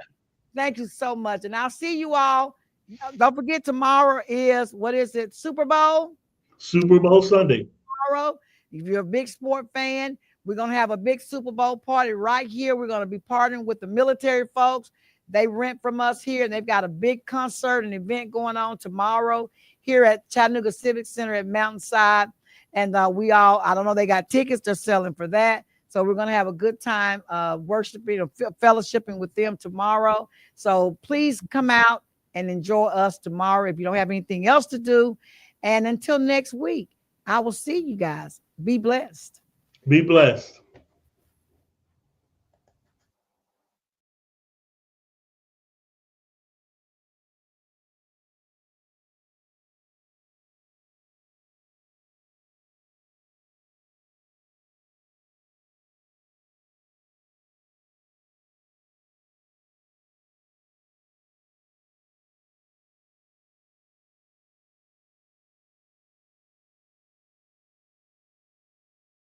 Thank you so much. And I'll see you all. Don't forget, tomorrow is, what is it? Super Bowl? Super Bowl Sunday. Tomorrow, if you're a big sport fan, we're going to have a big Super Bowl party right here. We're going to be partnering with the military folks. They rent from us here, and they've got a big concert and event going on tomorrow here at Chattanooga Civic Center at Mountainside. And I don't know, they got tickets they're selling for that. So we're going to have a good time worshiping or fellowshipping with them tomorrow. So please come out and enjoy us tomorrow if you don't have anything else to do. And until next week, I will see you guys. Be blessed. Be blessed.